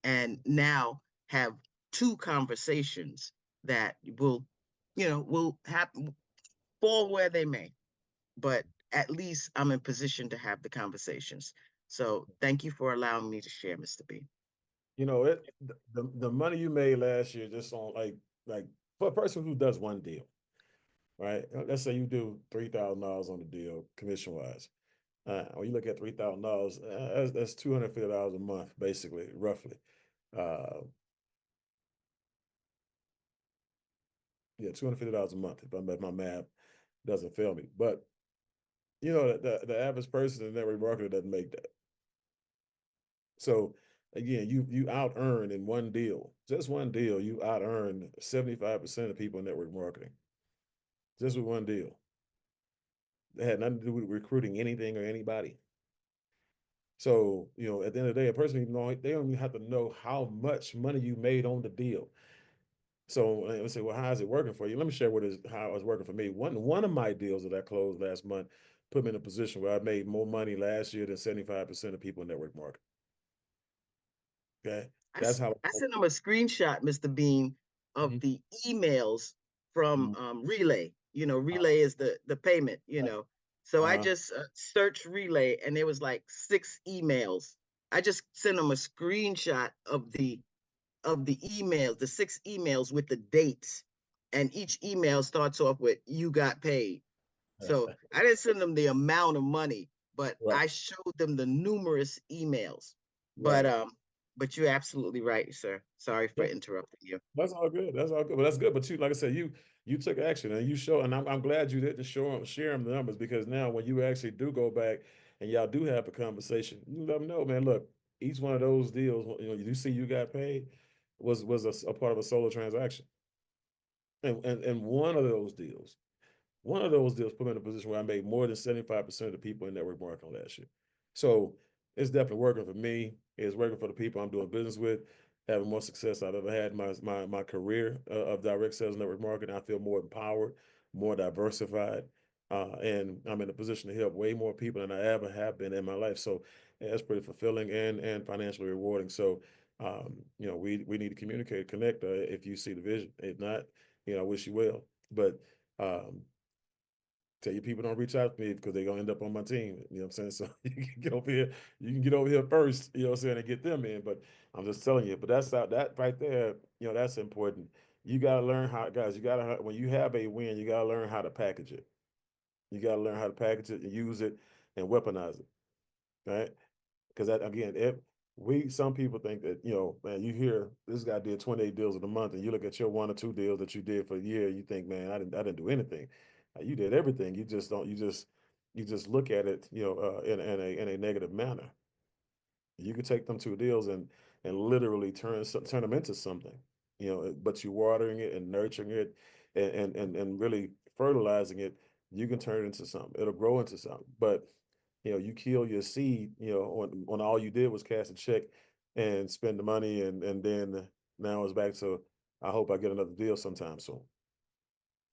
Speaker 7: and now have two conversations that will happen, fall where they may, but at least I'm in position to have the conversations. So thank you for allowing me to share, Mr. B.
Speaker 2: The money you made last year just on like for a person who does one deal, right? Let's say you do $3,000 on the deal commission wise. Or you look at $3,000, that's $250 a month, basically, roughly. Yeah, $250 a month if my math doesn't fail me. But the average person in network marketing doesn't make that. So again, you out earn in one deal, just one deal, you out earn 75% of people in network marketing. Just with one deal. It had nothing to do with recruiting anything or anybody. So, you know, at the end of the day, a person even know they don't even have to know how much money you made on the deal. So let's say, well, how is it working for you? Let me share how it was working for me. One of my deals that I closed last month put me in a position where I made more money last year than 75% of people in network marketing. Okay, that's how.
Speaker 7: I sent him a screenshot, Mr. Bean, of the emails from Relay. You know, Relay is the payment. You know, so I just searched Relay, and there was like 6 emails. I just sent him a screenshot of the emails, the 6 emails with the dates, and each email starts off with "you got paid." So I didn't send them the amount of money, but
Speaker 2: Right.
Speaker 7: I showed them the numerous emails.
Speaker 2: Right.
Speaker 7: But you're absolutely right, sir. Sorry for interrupting you.
Speaker 2: That's all good. That's all good. But that's good. But you, like I said, you took action and you show, and I'm glad you didn't share them the numbers, because now when you actually do go back and y'all do have a conversation, you let them know, man, look, each one of those deals, you know, you see you got paid was a part of a solo transaction. And one of those deals put me in a position where I made more than 75% of the people in network marketing last year. So it's definitely working for me. It's working for the people I'm doing business with, having more success I've ever had in my career of direct sales network marketing. I feel more empowered, more diversified, and I'm in a position to help way more people than I ever have been in my life. So it's pretty fulfilling and financially rewarding. So you know, we need to communicate, connect if you see the vision. If not, you know, I wish you well. But tell your people don't reach out to me because they're gonna end up on my team. You know what I'm saying? So you can get over here, first, you know what I'm saying, and get them in. But I'm just telling you, but that right there, you know, that's important. You gotta learn how, guys, when you have a win, you gotta learn how to package it. You gotta learn how to package it and use it and weaponize it. Right? Because that again, some people think that, you know, man, you hear this guy did 28 deals in a month, and you look at your 1 or 2 deals that you did for a year, you think, man, I didn't do anything. You did everything. You just don't. You just look at it, you know, in a negative manner. You could take them 2 deals and literally turn them into something, you know. But you watering it and nurturing it and really fertilizing it, you can turn it into something. It'll grow into something. But you know, you kill your seed, you know, when all you did was cash a check and spend the money, and then now it's back to, I hope I get another deal sometime soon.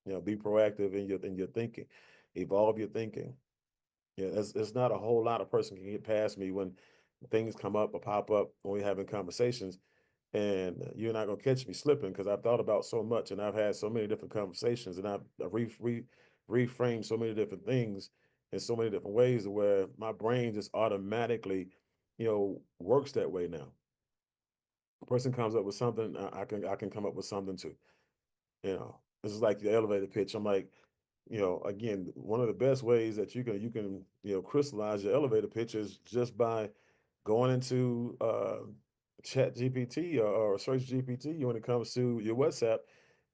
Speaker 2: You know, be proactive in your thinking, evolve your thinking. Yeah, it's not a whole lot of person can get past me when things come up or pop up when we're having conversations, and you're not gonna catch me slipping, because I've thought about so much and I've had so many different conversations, and I've reframed so many different things in so many different ways where my brain just automatically, you know, works that way now. A person comes up with something, I can come up with something too. You know, this is like the elevator pitch. I'm like, you know, again, one of the best ways that you know, crystallize your elevator pitch is just by going into Chat GPT or Search GPT when it comes to your WhatsApp,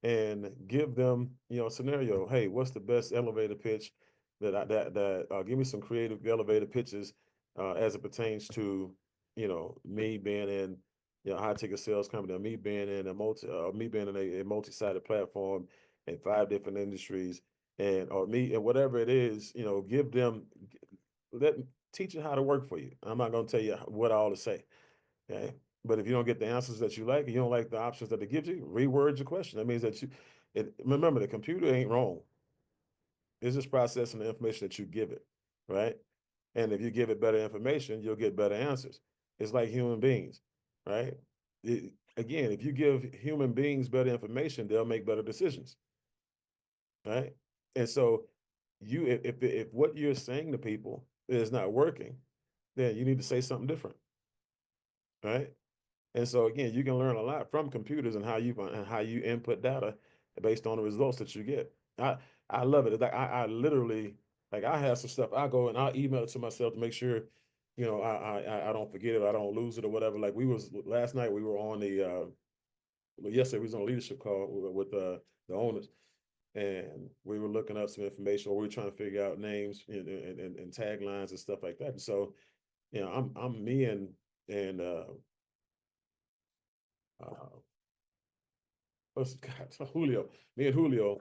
Speaker 2: and give them, you know, a scenario. Hey, what's the best elevator pitch give me some creative elevator pitches as it pertains to, you know, me being in, you know, high ticket sales company, or me being in a multi-sided platform in 5 different industries, and or me and whatever it is, you know, give them, let teach it how to work for you. I'm not going to tell you what all to say. Okay. But if you don't get the answers that you like, you don't like the options that it gives you, reword your question. That means that remember, the computer ain't wrong. It's just processing the information that you give it, right? And if you give it better information, you'll get better answers. It's like human beings, right? Again, if you give human beings better information, they'll make better decisions, right? And so, if what you're saying to people is not working, then you need to say something different, right? And so again, you can learn a lot from computers and how you input data based on the results that you get. I love it. Like I literally, like, I have some stuff, I go and I'll email it to myself to make sure, you know, I don't forget it, I don't lose it or whatever. Like last night we were on yesterday we was on a leadership call with the owners, and we were looking up some information, or we were trying to figure out names and taglines and stuff like that. And so, you know, I'm me and uh, God, Julio, me and Julio,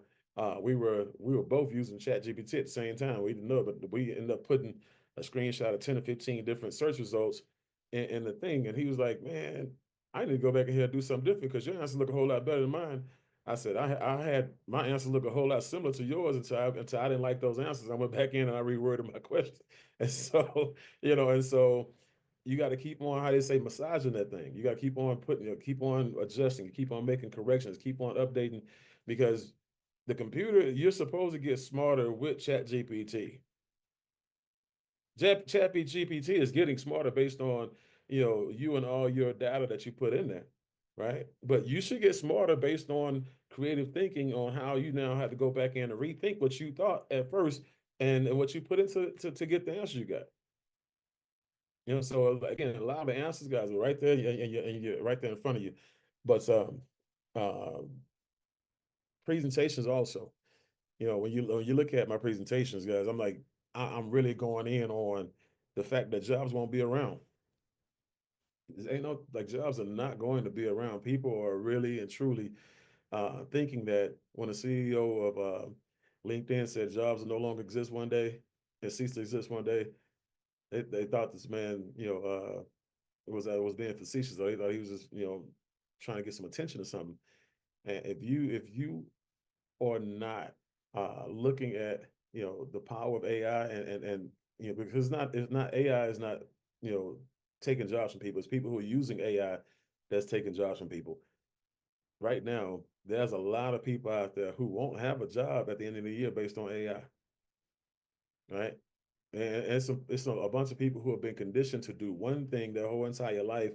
Speaker 2: we were both using Chat GPT at the same time. We didn't know it, but we ended up putting a screenshot of 10 or 15 different search results in the thing. And he was like, man, I need to go back in here and do something different because your answers look a whole lot better than mine. I said, I had my answers look a whole lot similar to yours until I didn't like those answers. I went back in and I reworded my question. And so, and so you got to keep on, how they say, massaging that thing. You got to keep on keep on adjusting, keep on making corrections, keep on updating, because the computer, you're supposed to get smarter with ChatGPT. ChatGPT is getting smarter based on, you and all your data that you put in there, right? But you should get smarter based on creative thinking on how you now have to go back in and rethink what you thought at first and what you put into to get the answer you got. So again, a lot of the answers, guys, are right there, and you're right there in front of you. But presentations also, when you look at my presentations, guys, I'm like, I'm really going in on the fact that jobs won't be around. Ain't no, like, jobs are not going to be around. People are really and truly thinking that when a CEO of LinkedIn said jobs will no longer exist one day and cease to exist one day, they thought this man, was being facetious. Or they thought he was just, trying to get some attention or something. And if you are not looking at, the power of AI and because it's not AI is not, taking jobs from people. It's people who are using AI that's taking jobs from people. Right now, there's a lot of people out there who won't have a job at the end of the year based on AI. Right? And it's a bunch of people who have been conditioned to do one thing their whole entire life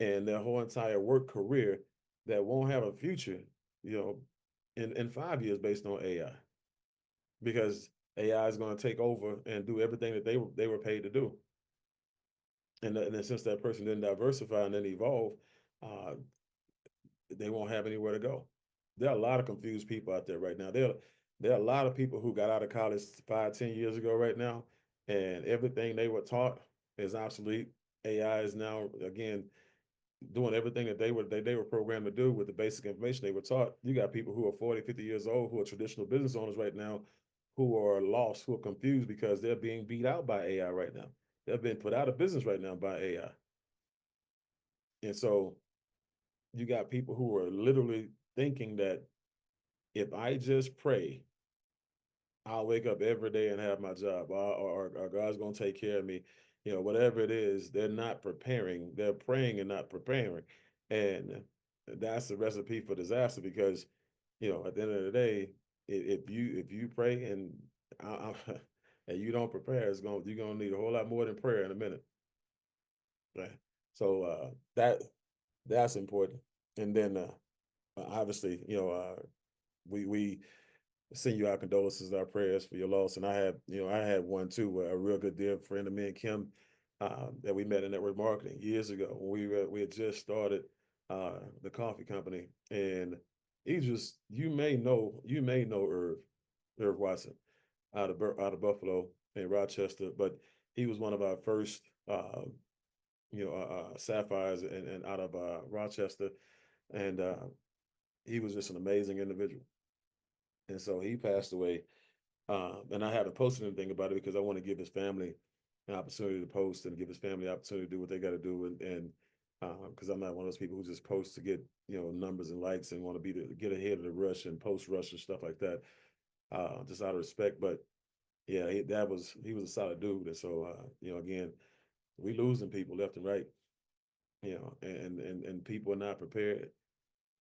Speaker 2: and their whole entire work career that won't have a future, in 5 years based on AI. Because AI is going to take over and do everything that they were paid to do. And then since that person didn't diversify and then evolve, they won't have anywhere to go. There are a lot of confused people out there right now. There are a lot of people who got out of college 5-10 years ago right now, and everything they were taught is obsolete. AI is now, again, doing everything that they were programmed to do with the basic information they were taught. You got people who are 40, 50 years old who are traditional business owners right now who are lost, who are confused because they're being beat out by AI right now. They're being put out of business right now by AI. And so you got people who are literally thinking that if I just pray, I'll wake up every day and have my job, or God's going to take care of me. Whatever it is, they're not preparing. They're praying and not preparing. And that's the recipe for disaster because, at the end of the day, if you pray and and you don't prepare, you're going to need a whole lot more than prayer in a minute. Right. So that's important. And then obviously, we send you our condolences, our prayers for your loss. And I had one too, a real good dear friend of me and Kim, that we met in network marketing years ago when we had just started the coffee company. And you may know Irv Watson out of Buffalo and Rochester, but he was one of our first sapphires and out of Rochester, and he was just an amazing individual. And so he passed away, and I haven't posted anything about it because I want to give his family an opportunity to post and give his family an opportunity to do what they got to do, and because I'm not one of those people who just post to get numbers and likes and want to get ahead of the rush and post rush and stuff like that, just out of respect. But yeah, he was a solid dude, and so again, we losing people left and right, and people are not prepared.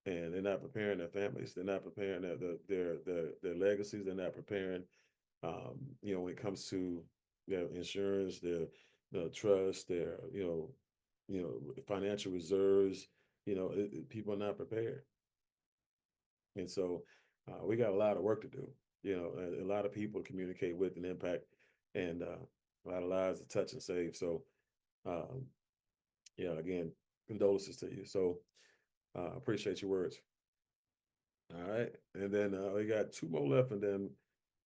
Speaker 2: And they're not preparing their families. They're not preparing their legacies. They're not preparing, when it comes to their insurance, their trust, their financial reserves. People are not prepared, and so we got a lot of work to do. A lot of people to communicate with and impact, and a lot of lives to touch and save. So, again, condolences to you. So. Appreciate your words. All right. And then we got two more left, and then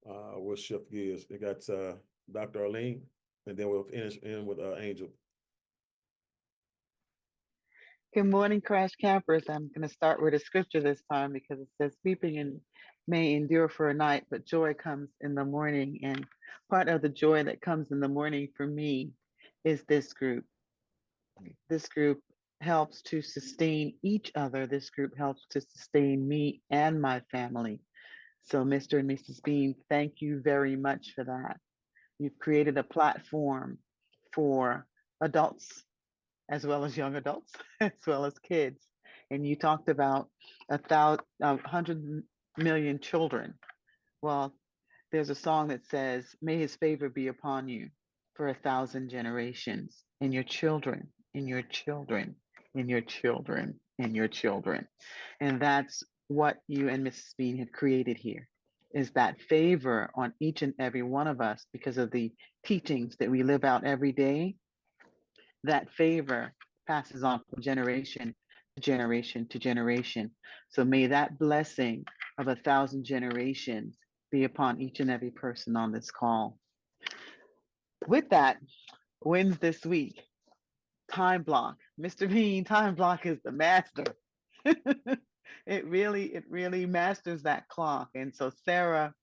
Speaker 2: we'll shift gears. We got Dr. Arlene, and then we'll finish in with Angel.
Speaker 8: Good morning, Crash Campers. I'm going to start with a scripture this time because it says, weeping and may endure for a night, but joy comes in the morning. And part of the joy that comes in the morning for me is this group. This group helps to sustain each other. This group helps to sustain me and my family. So, Mr. and Mrs. Bean, thank you very much for that. You've created a platform for adults as well as young adults, as well as kids. And you talked about 100 million children. Well, there's a song that says, may his favor be upon you for 1,000 generations, and your children, and your children, and your children, and your children. And that's what you and Mrs. Bean had created here, is that favor on each and every one of us because of the teachings that we live out every day. That favor passes on from generation to generation to generation. So may that blessing of 1,000 generations be upon each and every person on this call. With that, wins this week. Time block. Mr. Bean, time block is the master. It really masters that clock. And so Sarah,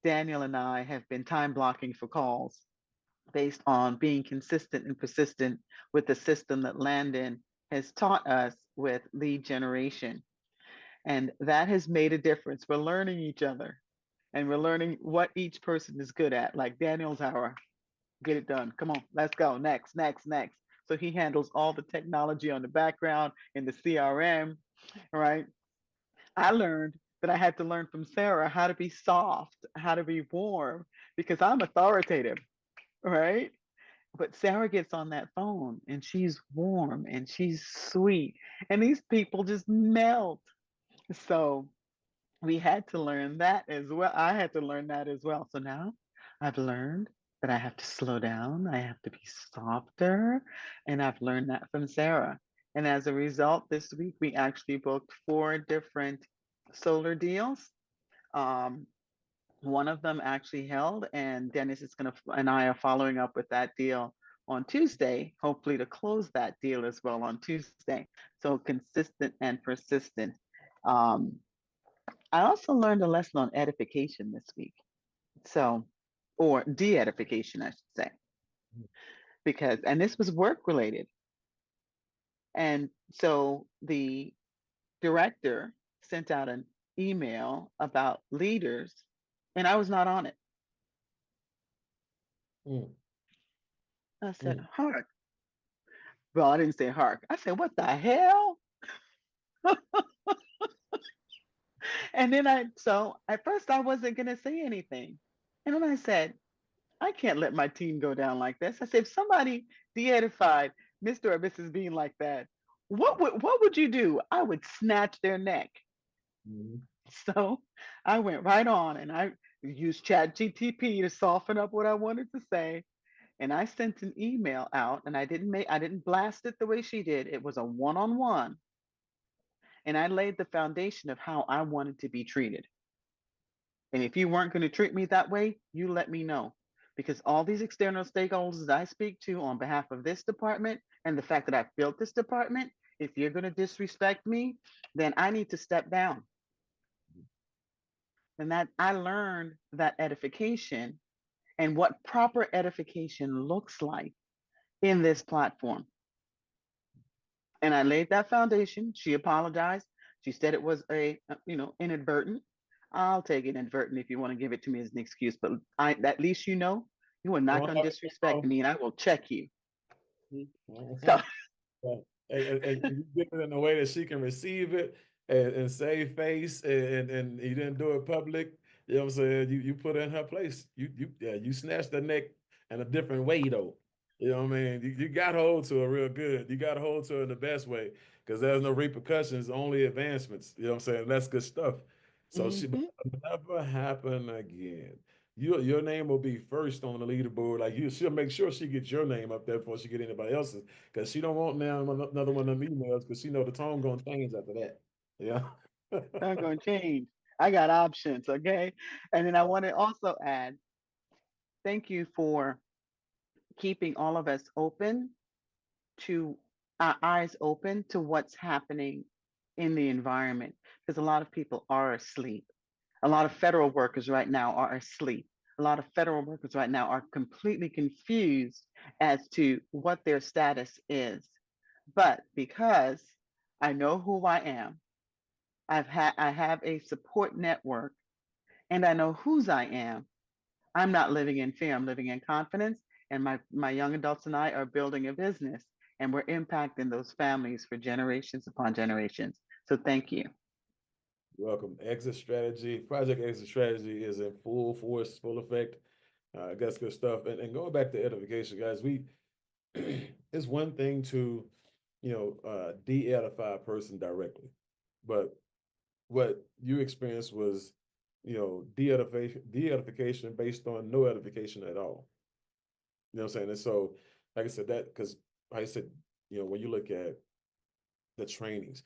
Speaker 8: Daniel, and I have been time blocking for calls based on being consistent and persistent with the system that Landon has taught us with lead generation. And that has made a difference. We're learning each other and we're learning what each person is good at. Like Daniel's our get it done. Come on, let's go. Next. So he handles all the technology on the background in the CRM, right? I learned that I had to learn from Sarah how to be soft, how to be warm, because I'm authoritative, right? But Sarah gets on that phone and she's warm and she's sweet. And these people just melt. So we had to learn that as well. I had to learn that as well. So now I've learned that I have to slow down. I have to be softer. And I've learned that from Sarah. And as a result, this week we actually booked 4 different solar deals. One of them actually held, and Dennis is going to, and I are following up with that deal on Tuesday, hopefully to close that deal as well on Tuesday. So consistent and persistent. I also learned a lesson on edification this week. So, or de-edification, I should say, because, and this was work related. And so the director sent out an email about leaders, and I was not on it. I said, hark. Well, I didn't say hark. I said, what the hell? And then so at first I wasn't going to say anything. And then I said, I can't let my team go down like this. I said, if somebody de-edified Mr. or Mrs. Bean like that, what would you do? I would snatch their neck. So I went right on and I used ChatGPT to soften up what I wanted to say. And I sent an email out and I didn't blast it the way she did. It was a one-on-one. And I laid the foundation of how I wanted to be treated. And if you weren't going to treat me that way, you let me know. Because all these external stakeholders that I speak to on behalf of this department and the fact that I've built this department, if you're going to disrespect me, then I need to step down. And that I learned that edification and what proper edification looks like in this platform. And I laid that foundation. She apologized. She said it was inadvertent. I'll take it inadvertent if you want to give it to me as an excuse, but at least you know you are not going to disrespect me, and I will check you. So,
Speaker 2: and you did it in a way that she can receive it and save face, and you didn't do it public. You know what I'm saying? You put her in her place. You snatched the neck in a different way though. You know what I mean? You got hold to her real good. You got hold to her in the best way because there's no repercussions, only advancements. You know what I'm saying? That's good stuff. So she never happen again. Your name will be first on the leaderboard. Like she'll make sure she gets your name up there before she get anybody else's because she don't want now another one of them emails because she know the tone gonna change after that. Yeah,
Speaker 8: not gonna change. I got options, okay? And then I want to also add, thank you for keeping all of us open to our eyes open to what's happening in the environment, because a lot of people are asleep. A lot of federal workers right now are asleep. A lot of federal workers right now are completely confused as to what their status is. But because I know who I am, I have a support network, and I know whose I am, I'm not living in fear. I'm living in confidence. And my young adults and I are building a business, and we're impacting those families for generations upon generations. So thank you.
Speaker 2: Welcome. Exit strategy. Project exit strategy is in full force, full effect. That's good stuff. And going back to edification, guys, it's one thing to, de-edify a person directly, but what you experienced was, de-edification based on no edification at all. You know what I'm saying? And so, like I said, because like I said, when you look at the trainings,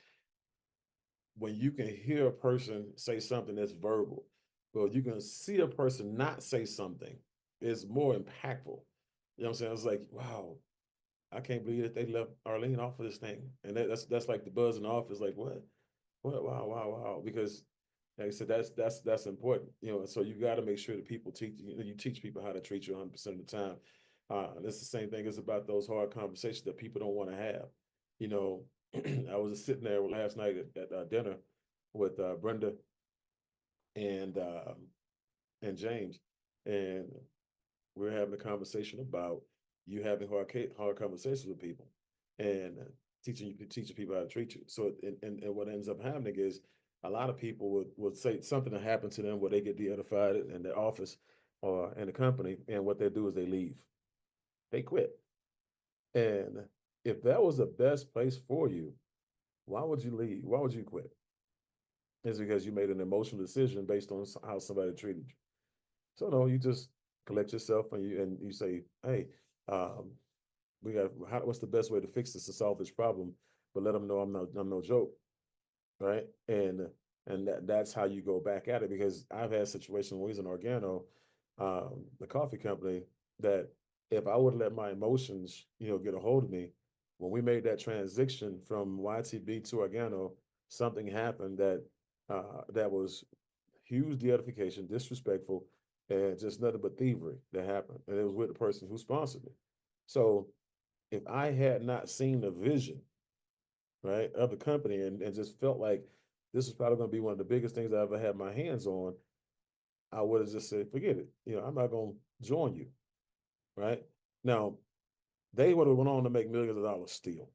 Speaker 2: when you can hear a person say something that's verbal, well, you can see a person not say something, is more impactful. You know what I'm saying? It's like, wow, I can't believe that they left Arlene off of this thing. And that's like the buzz in the office, like, what? Wow. Because like I said, that's important. So you got to make sure that people you teach people how to treat you 100% of the time. That's the same thing as about those hard conversations that people don't want to have. I was just sitting there last night at dinner with Brenda and James, and we were having a conversation about you having hard conversations with people and teaching people how to treat you. So and what ends up happening is a lot of people would say something that happened to them where they get de-edified in their office or in the company, and what they do is they leave, they quit. And if that was the best place for you, why would you leave? Why would you quit? It's because you made an emotional decision based on how somebody treated you. So no, you just collect yourself and you say, hey, what's the best way to fix this, to solve this problem, but let them know I'm no joke, right? And that's how you go back at it, because I've had situations when we was in Organo, the coffee company, that if I would let my emotions, get a hold of me, when we made that transition from YTB to Organo, something happened that was huge de-edification, disrespectful, and just nothing but thievery that happened. And it was with the person who sponsored me. So if I had not seen the vision, right, of the company and just felt like this is probably going to be one of the biggest things I ever had my hands on, I would have just said, forget it. I'm not going to join you, right? Now, they would have went on to make millions of dollars still.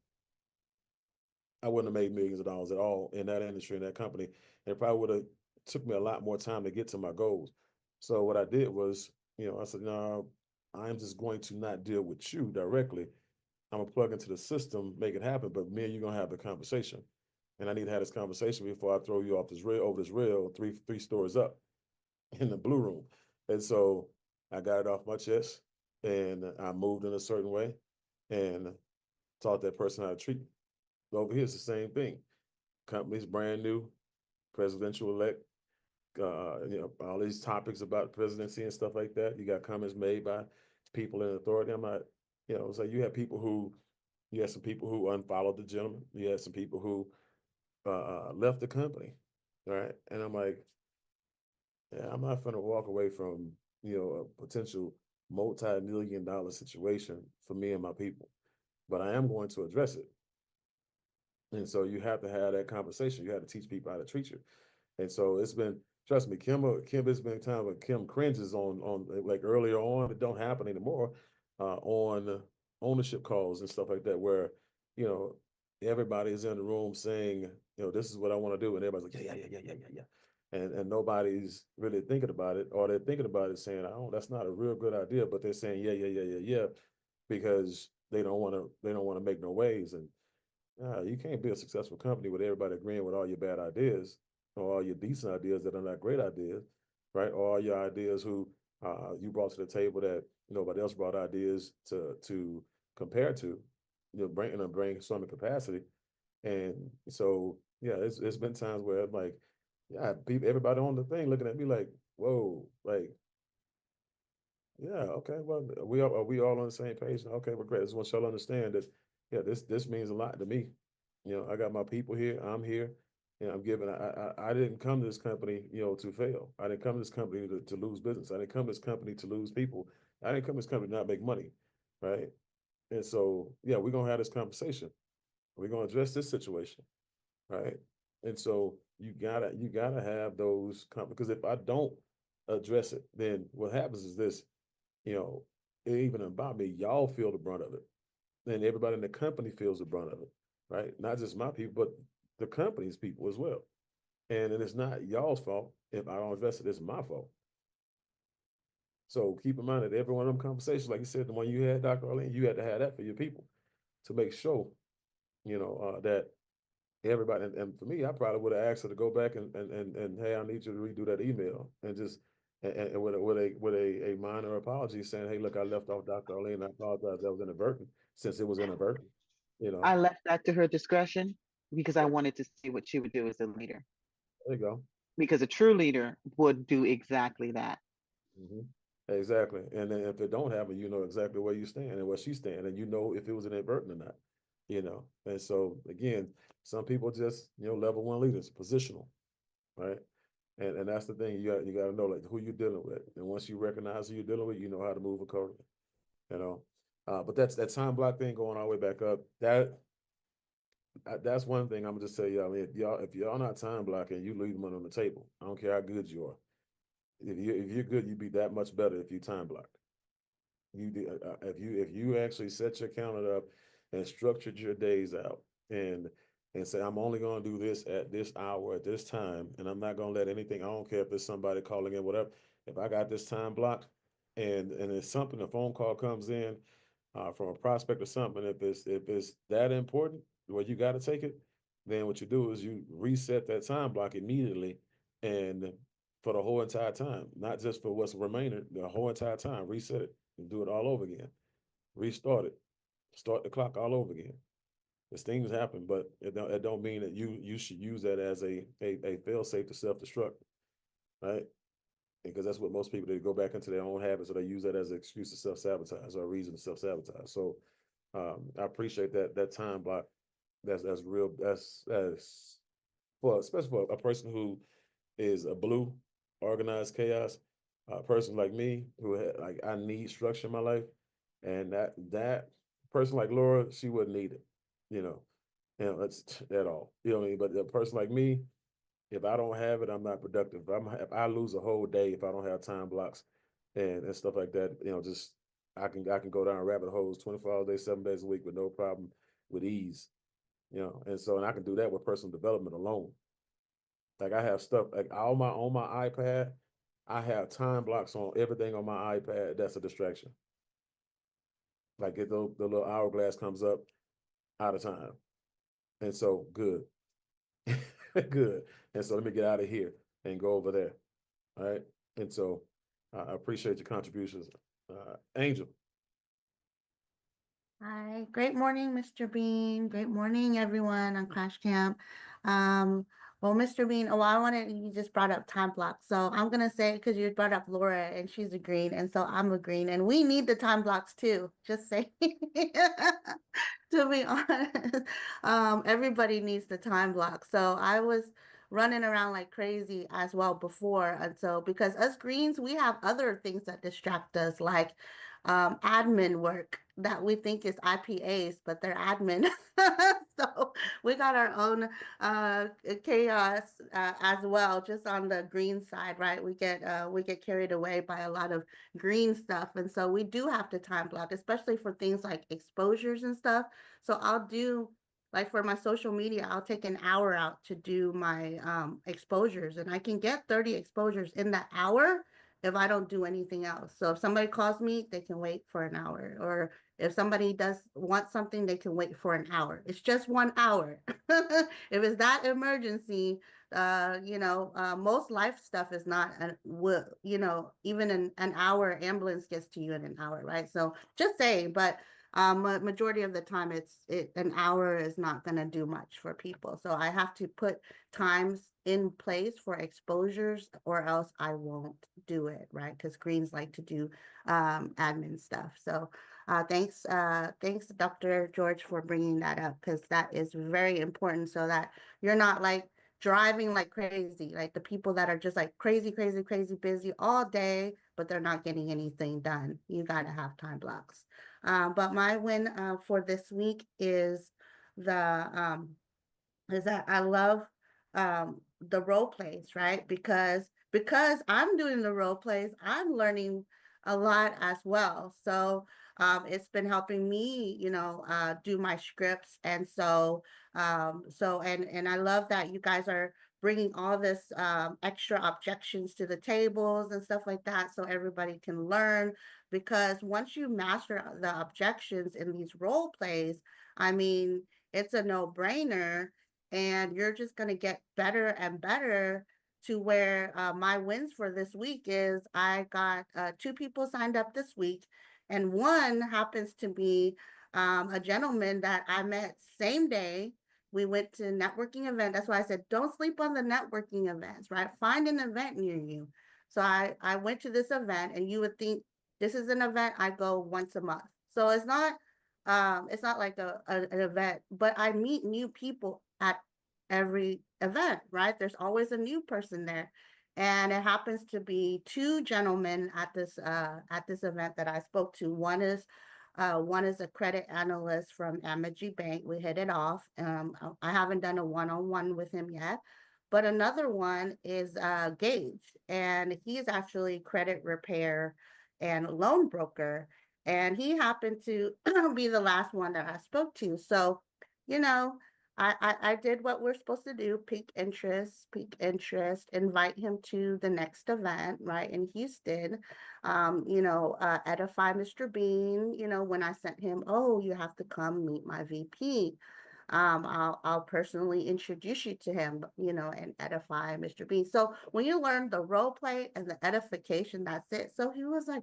Speaker 2: I wouldn't have made millions of dollars at all in that industry, in that company. And it probably would have took me a lot more time to get to my goals. So what I did was, I said, no, I'm just going to not deal with you directly. I'm gonna plug into the system, make it happen, but me and you're gonna have the conversation. And I need to have this conversation before I throw you off this rail, over this rail, three stories up in the blue room. And so I got it off my chest, and I moved in a certain way and taught that person how to treat me. Over here, it's the same thing. Company's brand new, presidential elect, all these topics about presidency and stuff like that. You got comments made by people in authority. I'm not, so you had some people who unfollowed the gentleman. You had some people who left the company, right? And I'm like, yeah, I'm not gonna walk away from, a potential multi-million-dollar situation for me and my people, but I am going to address it. And so you have to have that conversation. You have to teach people how to treat you. And so it's been, trust me, Kim, it's been time when Kim cringes on like earlier on, it don't happen anymore, on ownership calls and stuff like that, where, everybody is in the room saying, this is what I want to do. And everybody's like, yeah. And nobody's really thinking about it, or they're thinking about it saying, oh, that's not a real good idea. But they're saying, yeah, because they don't want to make no waves. And you can't be a successful company with everybody agreeing with all your bad ideas, or all your decent ideas that are not great ideas, right? Or all your ideas who you brought to the table that nobody else brought ideas to compare to, bring some capacity. And so, yeah, it's been times where I'm like, yeah, everybody on the thing looking at me like, whoa, like, yeah, okay, well, are we all on the same page? Okay, well, great. I just want y'all to understand that yeah, this means a lot to me. I got my people here. I'm here, and I'm giving. I didn't come to this company, to fail. I didn't come to this company to lose business. I didn't come to this company to lose people. I didn't come to this company to not make money, right? And so, yeah, we're gonna have this conversation. We're gonna address this situation, right? And so you gotta have those because if I don't address it, then what happens is this, you know, even about me, y'all feel the brunt of it. And everybody in the company feels the brunt of it, right? Not just my people, but the company's people as well. And it's not y'all's fault if I don't address it, it's my fault. So keep in mind that every one of them conversations, like you said, the one you had, Dr. Arlene, you had to have that for your people to make sure, that everybody, and for me, I probably would have asked her to go back and hey, I need you to redo that email and just and with a minor apology saying, hey, look, I left off Dr. Arlene. I apologize. That was inadvertent since it was inadvertent,
Speaker 8: I left that to her discretion because I wanted to see what she would do as a leader.
Speaker 2: There you go.
Speaker 8: Because a true leader would do exactly that.
Speaker 2: Hmm. Exactly. And then if it don't happen, you know exactly where you stand and where she stand, and you know if it was inadvertent or not. And so again, some people just, level one leaders, positional, right? And that's the thing, you got to know like who you're dealing with. And once you recognize who you're dealing with, you know how to move accordingly, you know. But that's that time block thing going all the way back up. That's one thing I'm gonna just tell y'all. I mean, if y'all not time blocking, you leave money on the table. I don't care how good you are. If you're good, you'd be that much better if you time blocked. If you actually set your calendar up and structured your days out and say I'm only going to do this at this hour at this time, and I'm not going to let anything. I don't care if it's somebody calling in, whatever. If I got this time blocked, and it's something, a phone call comes in from a prospect or something, if it's that important where you got to take it, then what you do is you reset that time block immediately, and for the whole entire time, not just for what's remaining, the whole entire time, reset it and do it all over again. Restart it, start the clock all over again. As things happen, but it don't mean that you should use that as a fail safe to self destruct, right? Because that's what most people, they go back into their own habits, or they use that as an excuse to self sabotage or a reason to self sabotage. So I appreciate that time block. That's real. That's for especially for a person who is a blue organized chaos, a person like me who like I need structure in my life, and that person like Laura, she wouldn't need it, you know, that's at all. You know what I mean? But a person like me, if I don't have it, I'm not productive. If I lose a whole day if I don't have time blocks and stuff like that, just I can go down rabbit holes 24 hours a day, 7 days a week with no problem, with ease, and I can do that with personal development alone. Like I have stuff like all my on my iPad, I have time blocks on everything on my iPad that's a distraction. Like if the little hourglass comes up, out of time. And so good. Good. And so let me get out of here and go over there. All right. And so I appreciate your contributions. Angel.
Speaker 9: Hi, great morning, Mr. Bean. Great morning, everyone on Crash Camp. Well, Mr. Bean, you just brought up time block. So I'm gonna say, because you brought up Laura and she's a green, and so I'm a green, and we need the time blocks too. Just say to be honest. Everybody needs the time block. So I was running around like crazy as well before. And so because us greens, we have other things that distract us, like admin work that we think is IPAs, but they're admin. So we got our own chaos as well, just on the green side, right? We get carried away by a lot of green stuff, and so we do have to time block, especially for things like exposures and stuff. So I'll do, like, for my social media, I'll take an hour out to do my exposures, and I can get 30 exposures in that hour if I don't do anything else. So if somebody calls me, they can wait for an hour. Or if somebody does want something, they can wait for an hour. It's just 1 hour. If it's that emergency, most life stuff is not, even an hour, ambulance gets to you in an hour, right? So just saying, but majority of the time an hour is not going to do much for people. So I have to put times in place for exposures, or else I won't do it, right? Because greens like to do admin stuff. So Thanks, Dr. George, for bringing that up, because that is very important, so that you're not like driving like crazy, like the people that are just like crazy, crazy, crazy busy all day, but they're not getting anything done. You got to have time blocks. But my win for this week is the is that I love the role plays, right? Because I'm doing the role plays, I'm learning a lot as well. So it's been helping me, do my scripts, and and I love that you guys are bringing all this extra objections to the tables and stuff like that, so everybody can learn. Because once you master the objections in these role plays, I mean, it's a no-brainer, and you're just going to get better and better, to where my wins for this week is I got 2 people signed up this week, and one happens to be a gentleman that I met same day. We went to a networking event. That's why I said, don't sleep on the networking events, right? Find an event near you. So I went to this event, and you would think this is an event I go once a month. So it's not like an event, but I meet new people at every event, right? There's always a new person there. And it happens to be 2 gentlemen at this event that I spoke to. One is a credit analyst from Amegy Bank. We hit it off. I haven't done a one-on-one with him yet, but another one is Gage, and he's actually credit repair and loan broker. And he happened to be the last one that I spoke to. So, you know, I did what we're supposed to do: pique interest, invite him to the next event, right, in Houston. Edify Mr. Bean, when I sent him, oh, you have to come meet my VP. I'll personally introduce you to him, and edify Mr. Bean. So when you learn the role play and the edification, that's it. So he was like,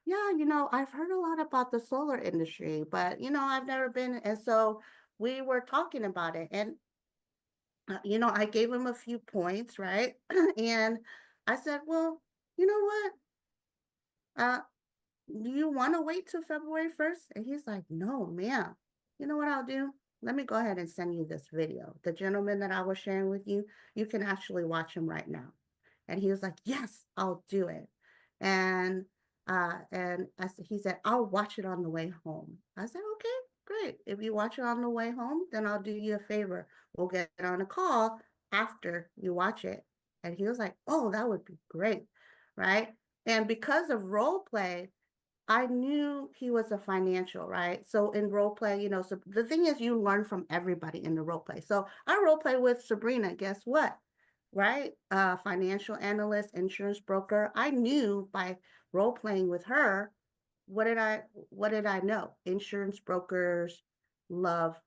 Speaker 9: yeah, I've heard a lot about the solar industry, but I've never been. And so we were talking about it, and I gave him a few points, right? And I said, well, you know what? Do you want to wait till February 1st? And he's like, no, ma'am. You know what I'll do? Let me go ahead and send you this video. The gentleman that I was sharing with you, you can actually watch him right now. And he was like, yes, I'll do it. And he said, I'll watch it on the way home. I said, okay, great. If you watch it on the way home, then I'll do you a favor. We'll get on a call after you watch it. And he was like, oh, that would be great, right? And because of role play, I knew he was a financial, right? So in role play, so the thing is, you learn from everybody in the role play. So I role play with Sabrina, guess what? Right? Financial analyst, insurance broker. I knew by role playing with her, what did I know? Insurance brokers love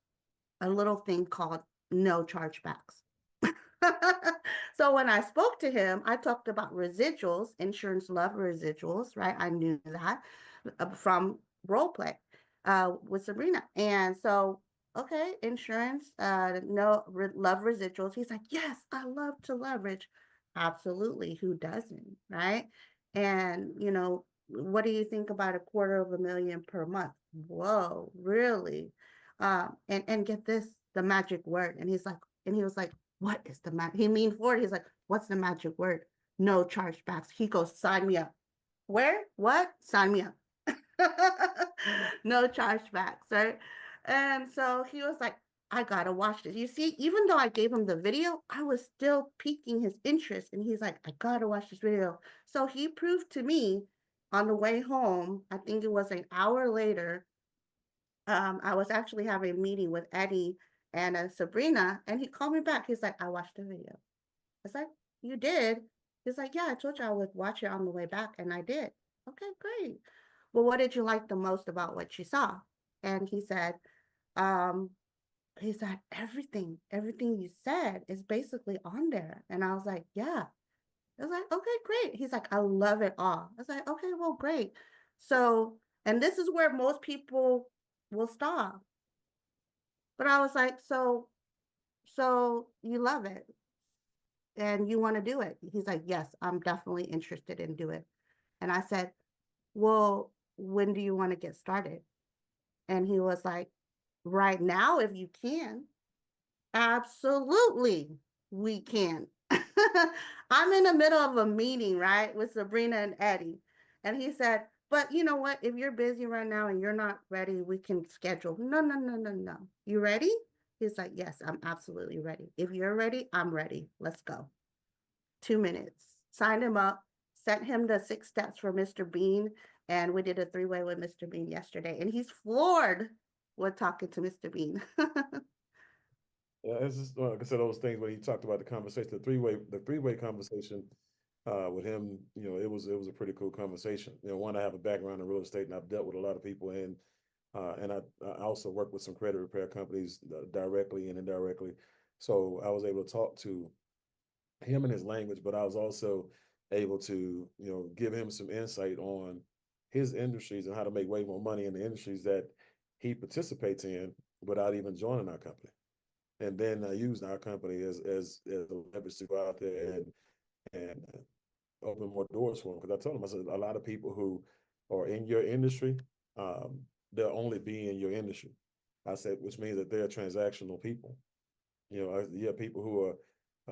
Speaker 9: a little thing called no chargebacks. So when I spoke to him, I talked about residuals. Insurance love residuals, right? I knew that from role play with Sabrina. And so, okay, insurance, love residuals. He's like, yes, I love to leverage. Absolutely. Who doesn't, right? And, what do you think about $250,000 per month? Whoa, really? And get this, the magic word. And he was like, what is the magic? He leaned forward. He's like, what's the magic word? No chargebacks. He goes, sign me up. Where? What? Sign me up. No chargebacks, right? And so he was like, I gotta watch this. You see, even though I gave him the video, I was still piquing his interest. And he's like, I gotta watch this video. So he proved to me on the way home, I think it was an hour later, I was actually having a meeting with Eddie and Sabrina, and he called me back. He's like, I watched the video. I was like, you did? He's like, yeah, I told you I would watch it on the way back, and I did. Okay, great. Well, what did you like the most about what you saw? And um, he said, everything you said is basically on there. And I was like, yeah. I was like, okay, great. He's like, I love it all. I was like, okay, well, great. So, and this is where most people will stop. But I was like, so you love it and you want to do it? He's like, yes, I'm definitely interested in do it. And I said, well, when do you want to get started? And he was like, right now, if you can. Absolutely, we can. I'm in the middle of a meeting, right, with Sabrina and Eddie. And he said, but you know what? If you're busy right now and you're not ready, we can schedule. No, no, no, no, no. You ready? He's like, yes, I'm absolutely ready. If you're ready, I'm ready. Let's go. 2 minutes. Signed him up, sent him the 6 steps for Mr. Bean, and we did a 3-way with Mr. Bean yesterday. And he's floored with talking to Mr. Bean.
Speaker 2: Yeah, it's just like I said, those things when he talked about the conversation, the three-way conversation with him, it was a pretty cool conversation. One, I have a background in real estate and I've dealt with a lot of people and I also work with some credit repair companies directly and indirectly. So I was able to talk to him in his language, but I was also able to, give him some insight on his industries and how to make way more money in the industries that he participates in without even joining our company. And then I used our company as a leverage to go out there and open more doors for him. Because I told him, I said, a lot of people who are in your industry, they'll only be in your industry. I said, which means that they're transactional people. You have people who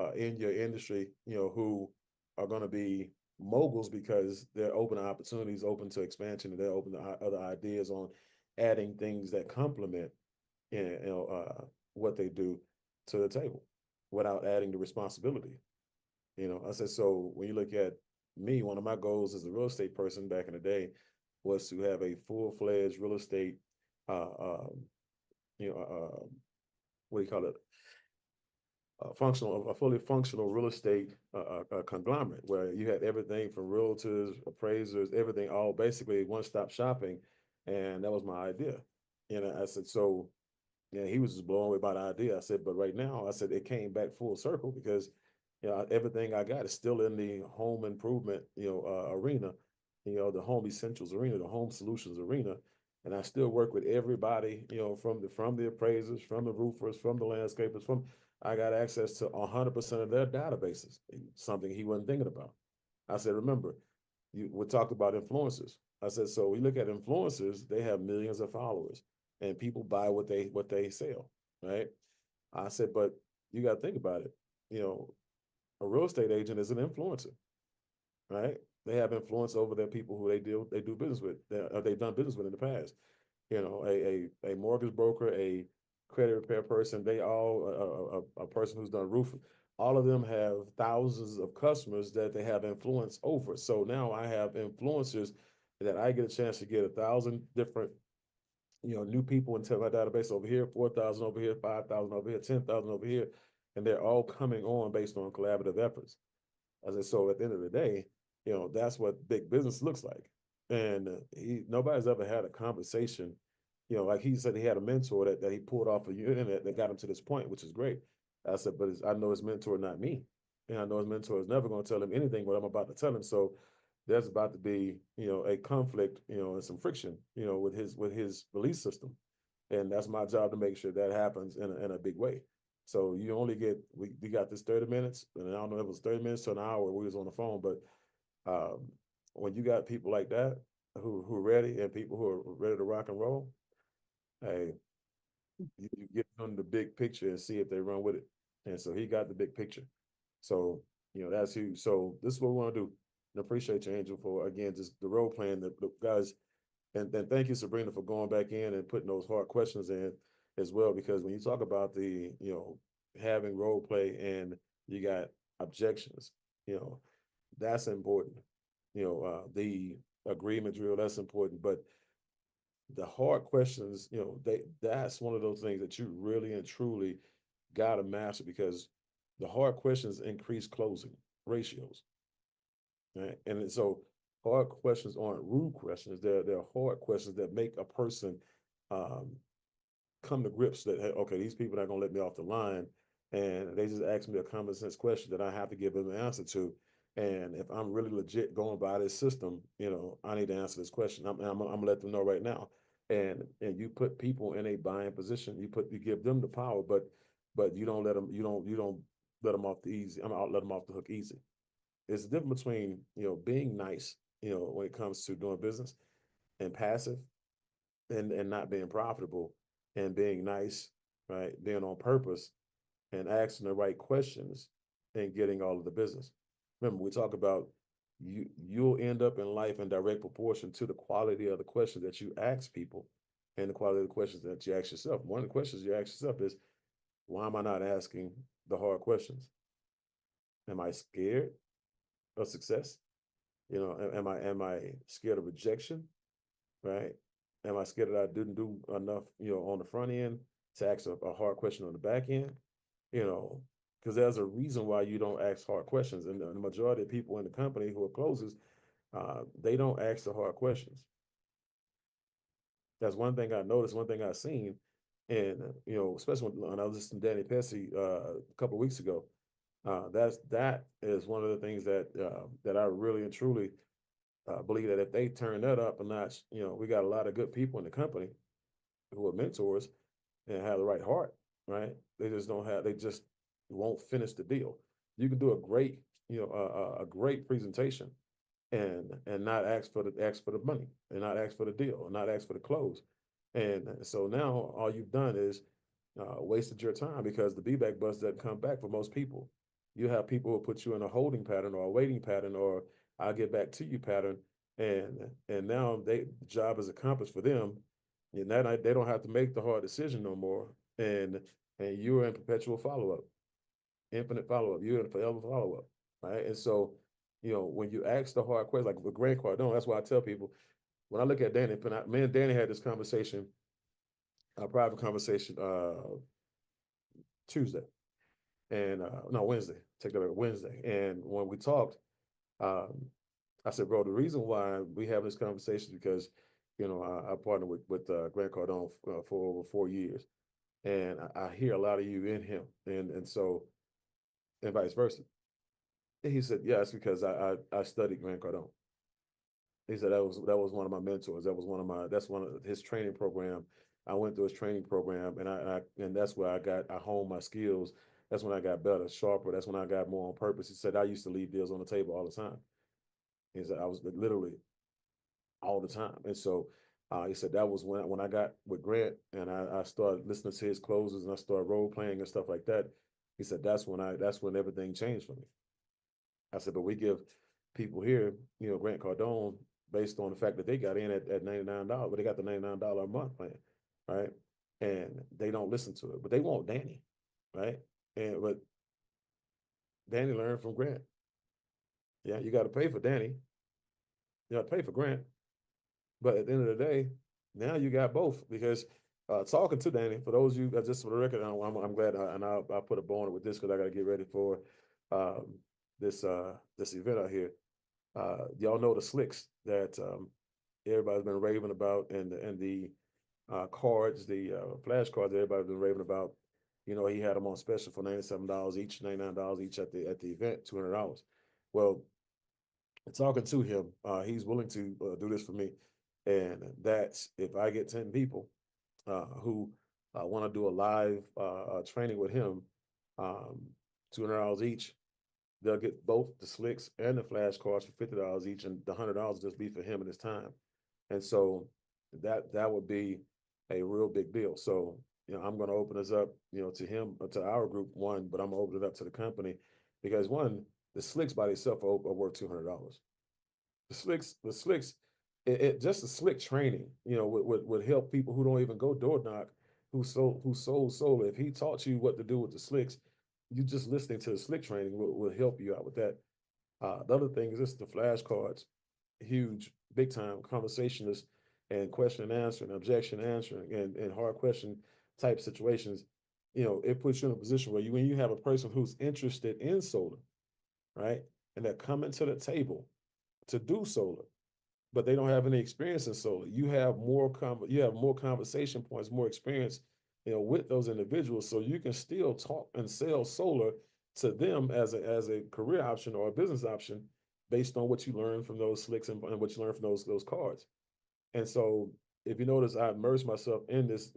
Speaker 2: are in your industry, who are going to be moguls because they're open to opportunities, open to expansion, and they're open to other ideas on adding things that complement, what they do to the table without adding the responsibility. I said, so when you look at me, one of my goals as a real estate person back in the day was to have a full-fledged real estate, what do you call it? A fully functional real estate conglomerate where you had everything from realtors, appraisers, everything, all basically one-stop shopping. And that was my idea. I said, so yeah, he was just blown away by the idea. I said, but right now, I said, it came back full circle because, everything I got is still in the home improvement, arena, the home essentials arena, the home solutions arena. And I still work with everybody, from the appraisers, from the roofers, from the landscapers, I got access to 100% of their databases, something he wasn't thinking about. I said, remember, we talked about influencers. I said, so we look at influencers, they have millions of followers and people buy what they sell, right? I said, but you got to think about it. A real estate agent is an influencer, right? They have influence over their people who they do business with, they've done business with in the past. A mortgage broker, a credit repair person, they all a person who's done roofing. All of them have thousands of customers that they have influence over. So now I have influencers that I get a chance to get 1,000 different new people into my database over here, 4,000 over here, 5,000 over here, 10,000 over here, and they're all coming on based on collaborative efforts. I said, so at the end of the day, that's what big business looks like. And nobody's ever had a conversation, like he said, he had a mentor that he pulled off of the internet that got him to this point, which is great. I said, but I know his mentor, not me. And I know his mentor is never going to tell him anything what I'm about to tell him. So there's about to be, a conflict, and some friction, with his belief system. And that's my job to make sure that happens in a big way. So you only get, we got this 30 minutes, and I don't know if it was 30 minutes to an hour we was on the phone, but when you got people like that who are ready and people who are ready to rock and roll, hey, you give them the big picture and see if they run with it. And so he got the big picture. So, that's huge. So this is what we want to do. And appreciate you, Angel, for again just the role playing the guys. And then thank you, Sabrina, for going back in and putting those hard questions in as well. Because when you talk about the, having role play and you got objections, that's important. The agreement drill, that's important. But the hard questions, that's one of those things that you really and truly got to master because the hard questions increase closing ratios. Right? And so hard questions aren't rude questions. They're hard questions that make a person come to grips that, hey, okay, these people are not going to let me off the line. And they just ask me a common sense question that I have to give them an answer to. And if I'm really legit going by this system, I need to answer this question. I'm gonna let them know right now. And you put people in a buying position. You give them the power, but you don't let them. You don't let them off the easy. I'll let them off the hook easy. It's the difference between being nice, when it comes to doing business, and passive and not being profitable and being nice, right? Being on purpose and asking the right questions and getting all of the business. Remember, we talk about you'll end up in life in direct proportion to the quality of the questions that you ask people and the quality of the questions that you ask yourself. One of the questions you ask yourself is, why am I not asking the hard questions? Am I scared of success? You know, am I scared of rejection? Right? Am I scared that I didn't do enough, you know, on the front end to ask a hard question on the back end? You know, because there's a reason why you don't ask hard questions. And the majority of people in the company who are closers, they don't ask the hard questions. That's one thing I noticed, one thing I've seen. And, you know, especially when I was listening to Danny Pessy a couple of weeks ago, that is one of the things that I really and truly believe that if they turn that up a notch, you know, we got a lot of good people in the company who are mentors and have the right heart, right? They just don't have, they just won't finish the deal. You can do a great, you know, a great presentation and not ask for the money and not ask for the deal and not ask for the close. And so now all you've done is wasted your time because the be back bus doesn't come back for most people. You have people who put you in a holding pattern or a waiting pattern or I'll get back to you pattern. And now the job is accomplished for them. And that night they don't have to make the hard decision no more. And you're in perpetual follow-up, infinite follow-up. You're in forever follow-up. Right. And so, you know, when you ask the hard question, like with Grant Cardone, that's why I tell people when I look at Danny, me and Danny had this conversation, a private conversation Tuesday and no Wednesday, take that back, Wednesday. And when we talked, I said, bro, the reason why we have this conversation is because, you know, I partnered with Grant Cardone for over 4 years, and I hear a lot of you in him, and so and vice versa. And he said, yeah, it's because I studied Grant Cardone. He said that was one of my mentors. That's one of his training program. I went through his training program, and that's where I honed my skills. That's when I got better, sharper. That's when I got more on purpose. He said I used to leave deals on the table all the time. He said I was literally all the time, and so he said that was when I got with Grant and I started listening to his closes and I started role playing and stuff like that. He said that's when everything changed for me. I said, but we give people here, you know, Grant Cardone based on the fact that they got in at $99, but they got the $99 a month plan, right? And they don't listen to it, but they want Danny, right? But Danny learned from Grant. Yeah, you got to pay for Danny. You got to pay for Grant. But at the end of the day, now you got both because talking to Danny, for those of you, just for the record, I'm glad, and I'll put a bow on it with this because I got to get ready for this event out here. Y'all know the slicks that everybody's been raving about, and the cards, the flash cards that everybody's been raving about. You know, he had them on special for $97 each, $99 each at the event, $200. Well, talking to him, he's willing to do this for me, and that's if I get 10 people who want to do a live training with him, $200 each. They'll get both the slicks and the flash cards for $50 each, and the $100 just be for him and his time. And so that would be a real big deal. So, you know, I'm going to open this up, you know, to him, to our group, one, but I'm going to open it up to the company because one, the slicks by themselves are worth $200. The slicks, just the slick training, you know, would help people who don't even go door knock, who sold solar. If he taught you what to do with the slicks, you just listening to the slick training will help you out with that. The other thing is just the flashcards, huge, big time conversationalist and question and answering, objection answering, and hard question type situations. You know, it puts you in a position where when you have a person who's interested in solar, right, and they're coming to the table to do solar, but they don't have any experience in solar. You have more conversation points, more experience, you know, with those individuals, so you can still talk and sell solar to them as a career option or a business option based on what you learn from those slicks and what you learn from those cards. And so, if you notice, I immersed myself in this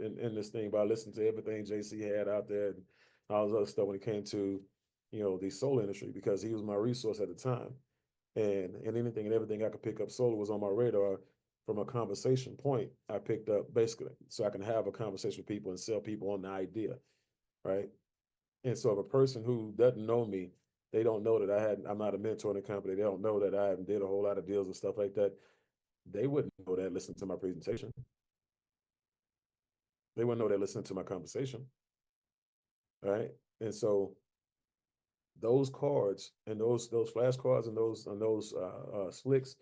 Speaker 2: thing by listening to everything JC had out there and all this other stuff when it came to, you know, the solar industry because he was my resource at the time. And anything and everything I could pick up solar was on my radar. from a conversation point, I picked up basically, so I can have a conversation with people and sell people on the idea, right? And so if a person who doesn't know me, they don't know that I'm not a mentor in the company. They don't know that I haven't did a whole lot of deals and stuff like that. They wouldn't know that listening to my presentation. They wouldn't know that listening to my conversation, right? And so those cards and those flashcards and those slicks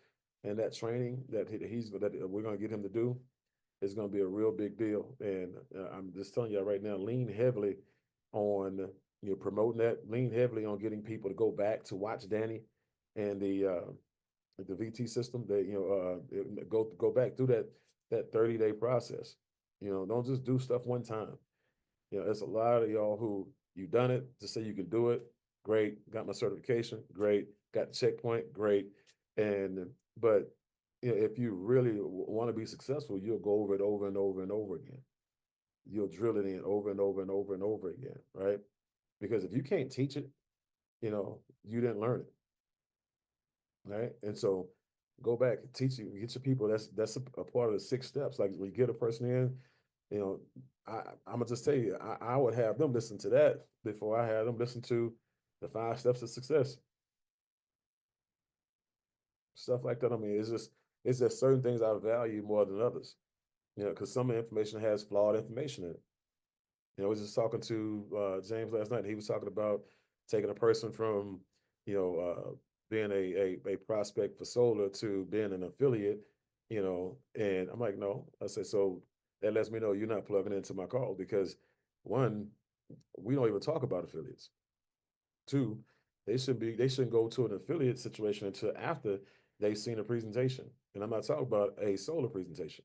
Speaker 2: and that training that we're going to get him to do is going to be a real big deal. And I'm just telling you right now, lean heavily on promoting that. Lean heavily on getting people to go back to watch Danny and the VT system. They go back through that 30-day process. Don't just do stuff one time. There's a lot of y'all who you've done it to say you can do it. Great, got my certification. Great, got the checkpoint. Great, but if you really want to be successful, you'll go over it over and over and over again. You'll drill it in over and over and over and over again, right? Because if you can't teach it, you didn't learn it, right? And so go back, teach you, get your people. That's a part of the 6 steps. Like when you get a person in, I'm gonna just tell you, I would have them listen to that before I had them listen to the 5 steps of success. Stuff like that. I mean, it's just certain things I value more than others. Because some of the information has flawed information in it. I was just talking to James last night. And he was talking about taking a person from, being a prospect for solar to being an affiliate, and I'm like, no. I said, so that lets me know you're not plugging into my call because 1, we don't even talk about affiliates. 2, they shouldn't go to an affiliate situation until after they've seen a presentation. And I'm not talking about a solar presentation.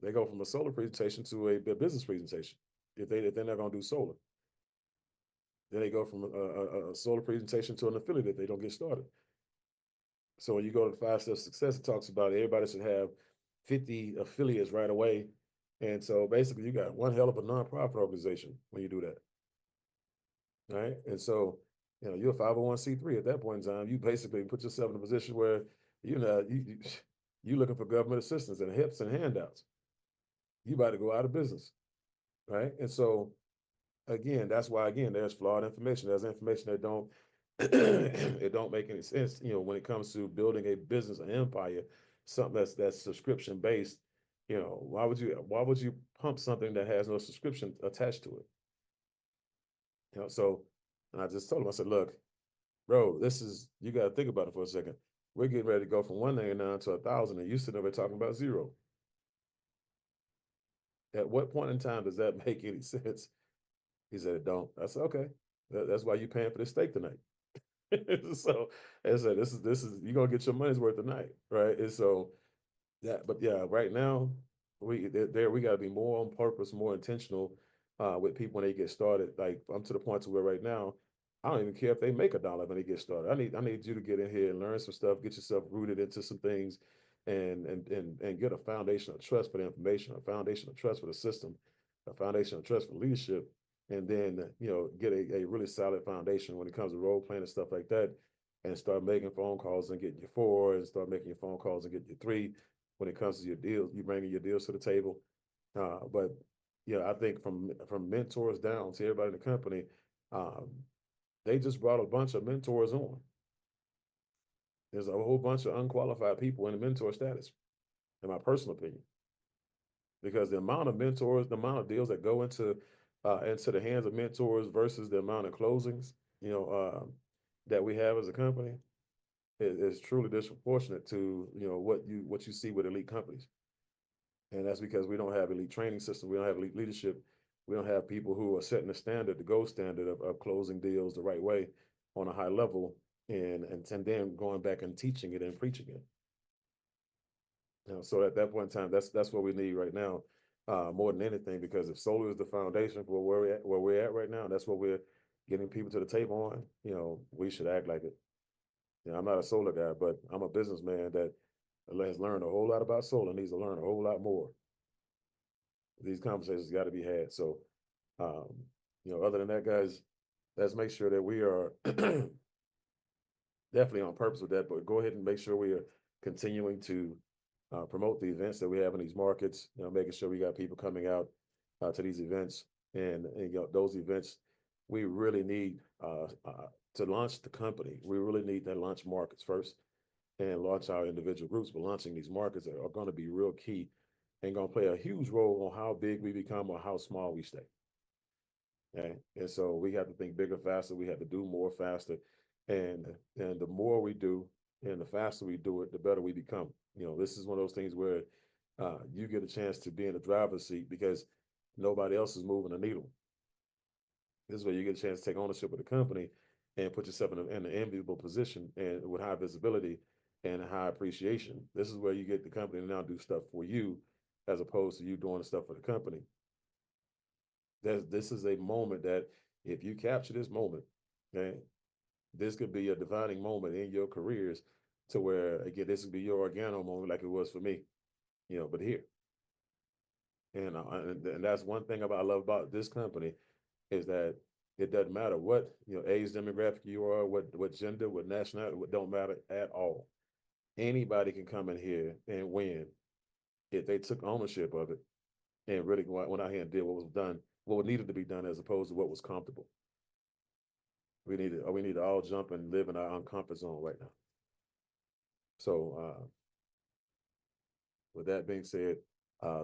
Speaker 2: They go from a solar presentation to a business presentation if they're not going to do solar. Then they go from a solar presentation to an affiliate if they don't get started. So when you go to the 5 steps of success, it talks about everybody should have 50 affiliates right away. And so basically you got one hell of a nonprofit organization when you do that. Right. And so, you're a 501c3 at that point in time. You basically put yourself in a position where, you looking for government assistance and hips and handouts. You about to go out of business. Right. And so, again, that's why, there's flawed information. There's information that don't, it don't make any sense, when it comes to building a business, an empire, something that's subscription based. Why would you pump something that has no subscription attached to it? So and I just told him, I said, look, bro, you got to think about it for a second. We're getting ready to go from 199 to 1,000, and you sitting over talking about 0. At what point in time does that make any sense? He said, it don't. I said, okay, that's why you're paying for this steak tonight. So I said, this is you're gonna get your money's worth tonight, right? And so but yeah, right now we got to be more on purpose, more intentional with people when they get started. Like I'm to the point to where right now I don't even care if they make $1 when they get started. I need you to get in here and learn some stuff, get yourself rooted into some things, and get a foundation of trust for the information, a foundation of trust for the system, a foundation of trust for leadership, and then get a really solid foundation when it comes to role playing and stuff like that, and start making phone calls and getting your 4, and start making your phone calls and getting your 3. When it comes to your deals, you bringing your deals to the table. But I think from mentors down to everybody in the company, they just brought a bunch of mentors on. There's a whole bunch of unqualified people in the mentor status, in my personal opinion, because the amount of mentors, the amount of deals that go into the hands of mentors versus the amount of closings, that we have as a company is truly disproportionate to what you see with elite companies. And that's because we don't have elite training system, we don't have elite leadership, we don't have people who are setting the standard, the gold standard of closing deals the right way on a high level, and then going back and teaching it and preaching it. So at that point in time, that's what we need right now, more than anything, because if solar is the foundation for where we're at right now, that's what we're getting people to the table on, we should act like it. I'm not a solar guy, but I'm a businessman that has learned a whole lot about solar and needs to learn a whole lot more. These conversations got to be had. So, other than that, guys, let's make sure that we are definitely on purpose with that, but go ahead and make sure we are continuing to promote the events that we have in these markets, making sure we got people coming out to these events. And those events, we really need to launch the company. We really need to launch markets first and launch our individual groups, but launching these markets are going to be real key and going to play a huge role on how big we become or how small we stay. Okay? And so we have to think bigger, faster. We have to do more faster. And the more we do and the faster we do it, the better we become. This is one of those things where you get a chance to be in the driver's seat because nobody else is moving the needle. This is where you get a chance to take ownership of the company and put yourself in an enviable position and with high visibility and high appreciation. This is where you get the company to now do stuff for you as opposed to you doing the stuff for the company. This is a moment that if you capture this moment, okay, this could be a defining moment in your careers to where, again, this would be your organo moment like it was for me, but here. And that's one thing I love about this company is that it doesn't matter what, age demographic you are, what gender, what nationality, what don't matter at all. Anybody can come in here and win if they took ownership of it and really went out here and did what was done, what needed to be done as opposed to what was comfortable. We need to all jump and live in our uncomfort zone right now. So with that being said,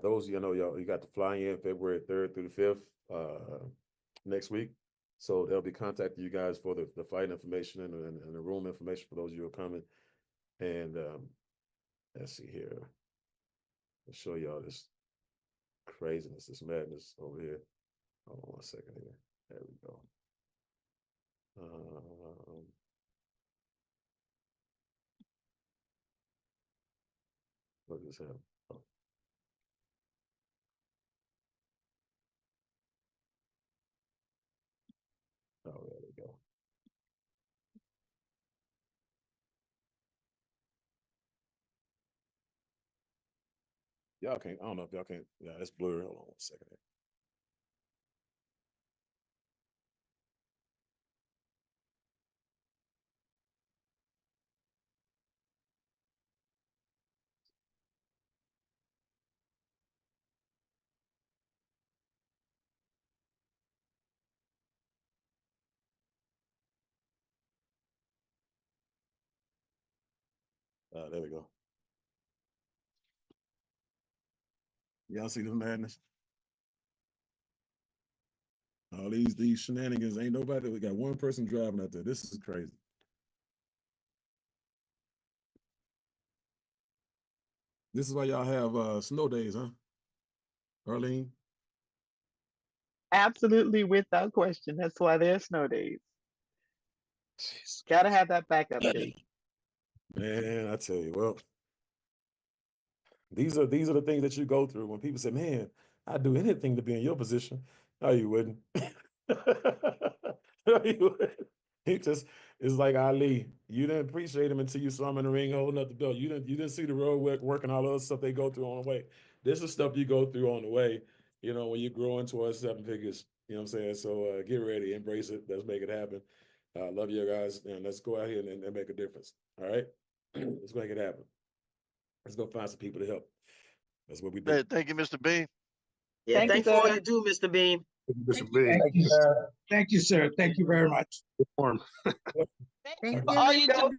Speaker 2: those, y'all, you got to fly in February 3rd through the 5th next week. So they'll be contacting you guys for the flight information and the room information for those of you who are coming. And let's see here. I'll show y'all this craziness, this madness over here. Hold on 1 second here. There we go. What just happened? Oh, there we go. Y'all can't, I don't know if y'all can't, yeah, it's blurry. Hold on 1 second here. There we go. Y'all see this madness? All these shenanigans, ain't nobody, we got one person driving out there. This is crazy. This is why y'all have snow days, huh? Arlene?
Speaker 8: Absolutely, without question. That's why there's snow days.
Speaker 2: Jeez.
Speaker 8: Gotta have that backup day.
Speaker 2: Man, I tell you, well, these are the things that you go through when people say, man, I'd do anything to be in your position. No, you wouldn't. No, you wouldn't. It's like Ali. You didn't appreciate him until you saw him in the ring holding up the belt. You didn't see the road work and all the other stuff they go through on the way. This is stuff you go through on the way, when you're growing towards 7 figures. You know what I'm saying? So get ready, embrace it. Let's make it happen. Love you guys, and let's go out here and make a difference. All right? Let's make it happen. Let's go find some people to help. That's what we do.
Speaker 1: Hey, thank you, Mr. Bean.
Speaker 7: Yeah,
Speaker 8: Thank you,
Speaker 7: thanks for all
Speaker 8: sir.
Speaker 7: you do, Mr. Bean.
Speaker 2: Mr. Big.
Speaker 10: Thank you, sir. Thank you, sir. Thank you very much.
Speaker 9: Thank
Speaker 7: All
Speaker 9: you,
Speaker 7: you
Speaker 9: Mr.
Speaker 7: know,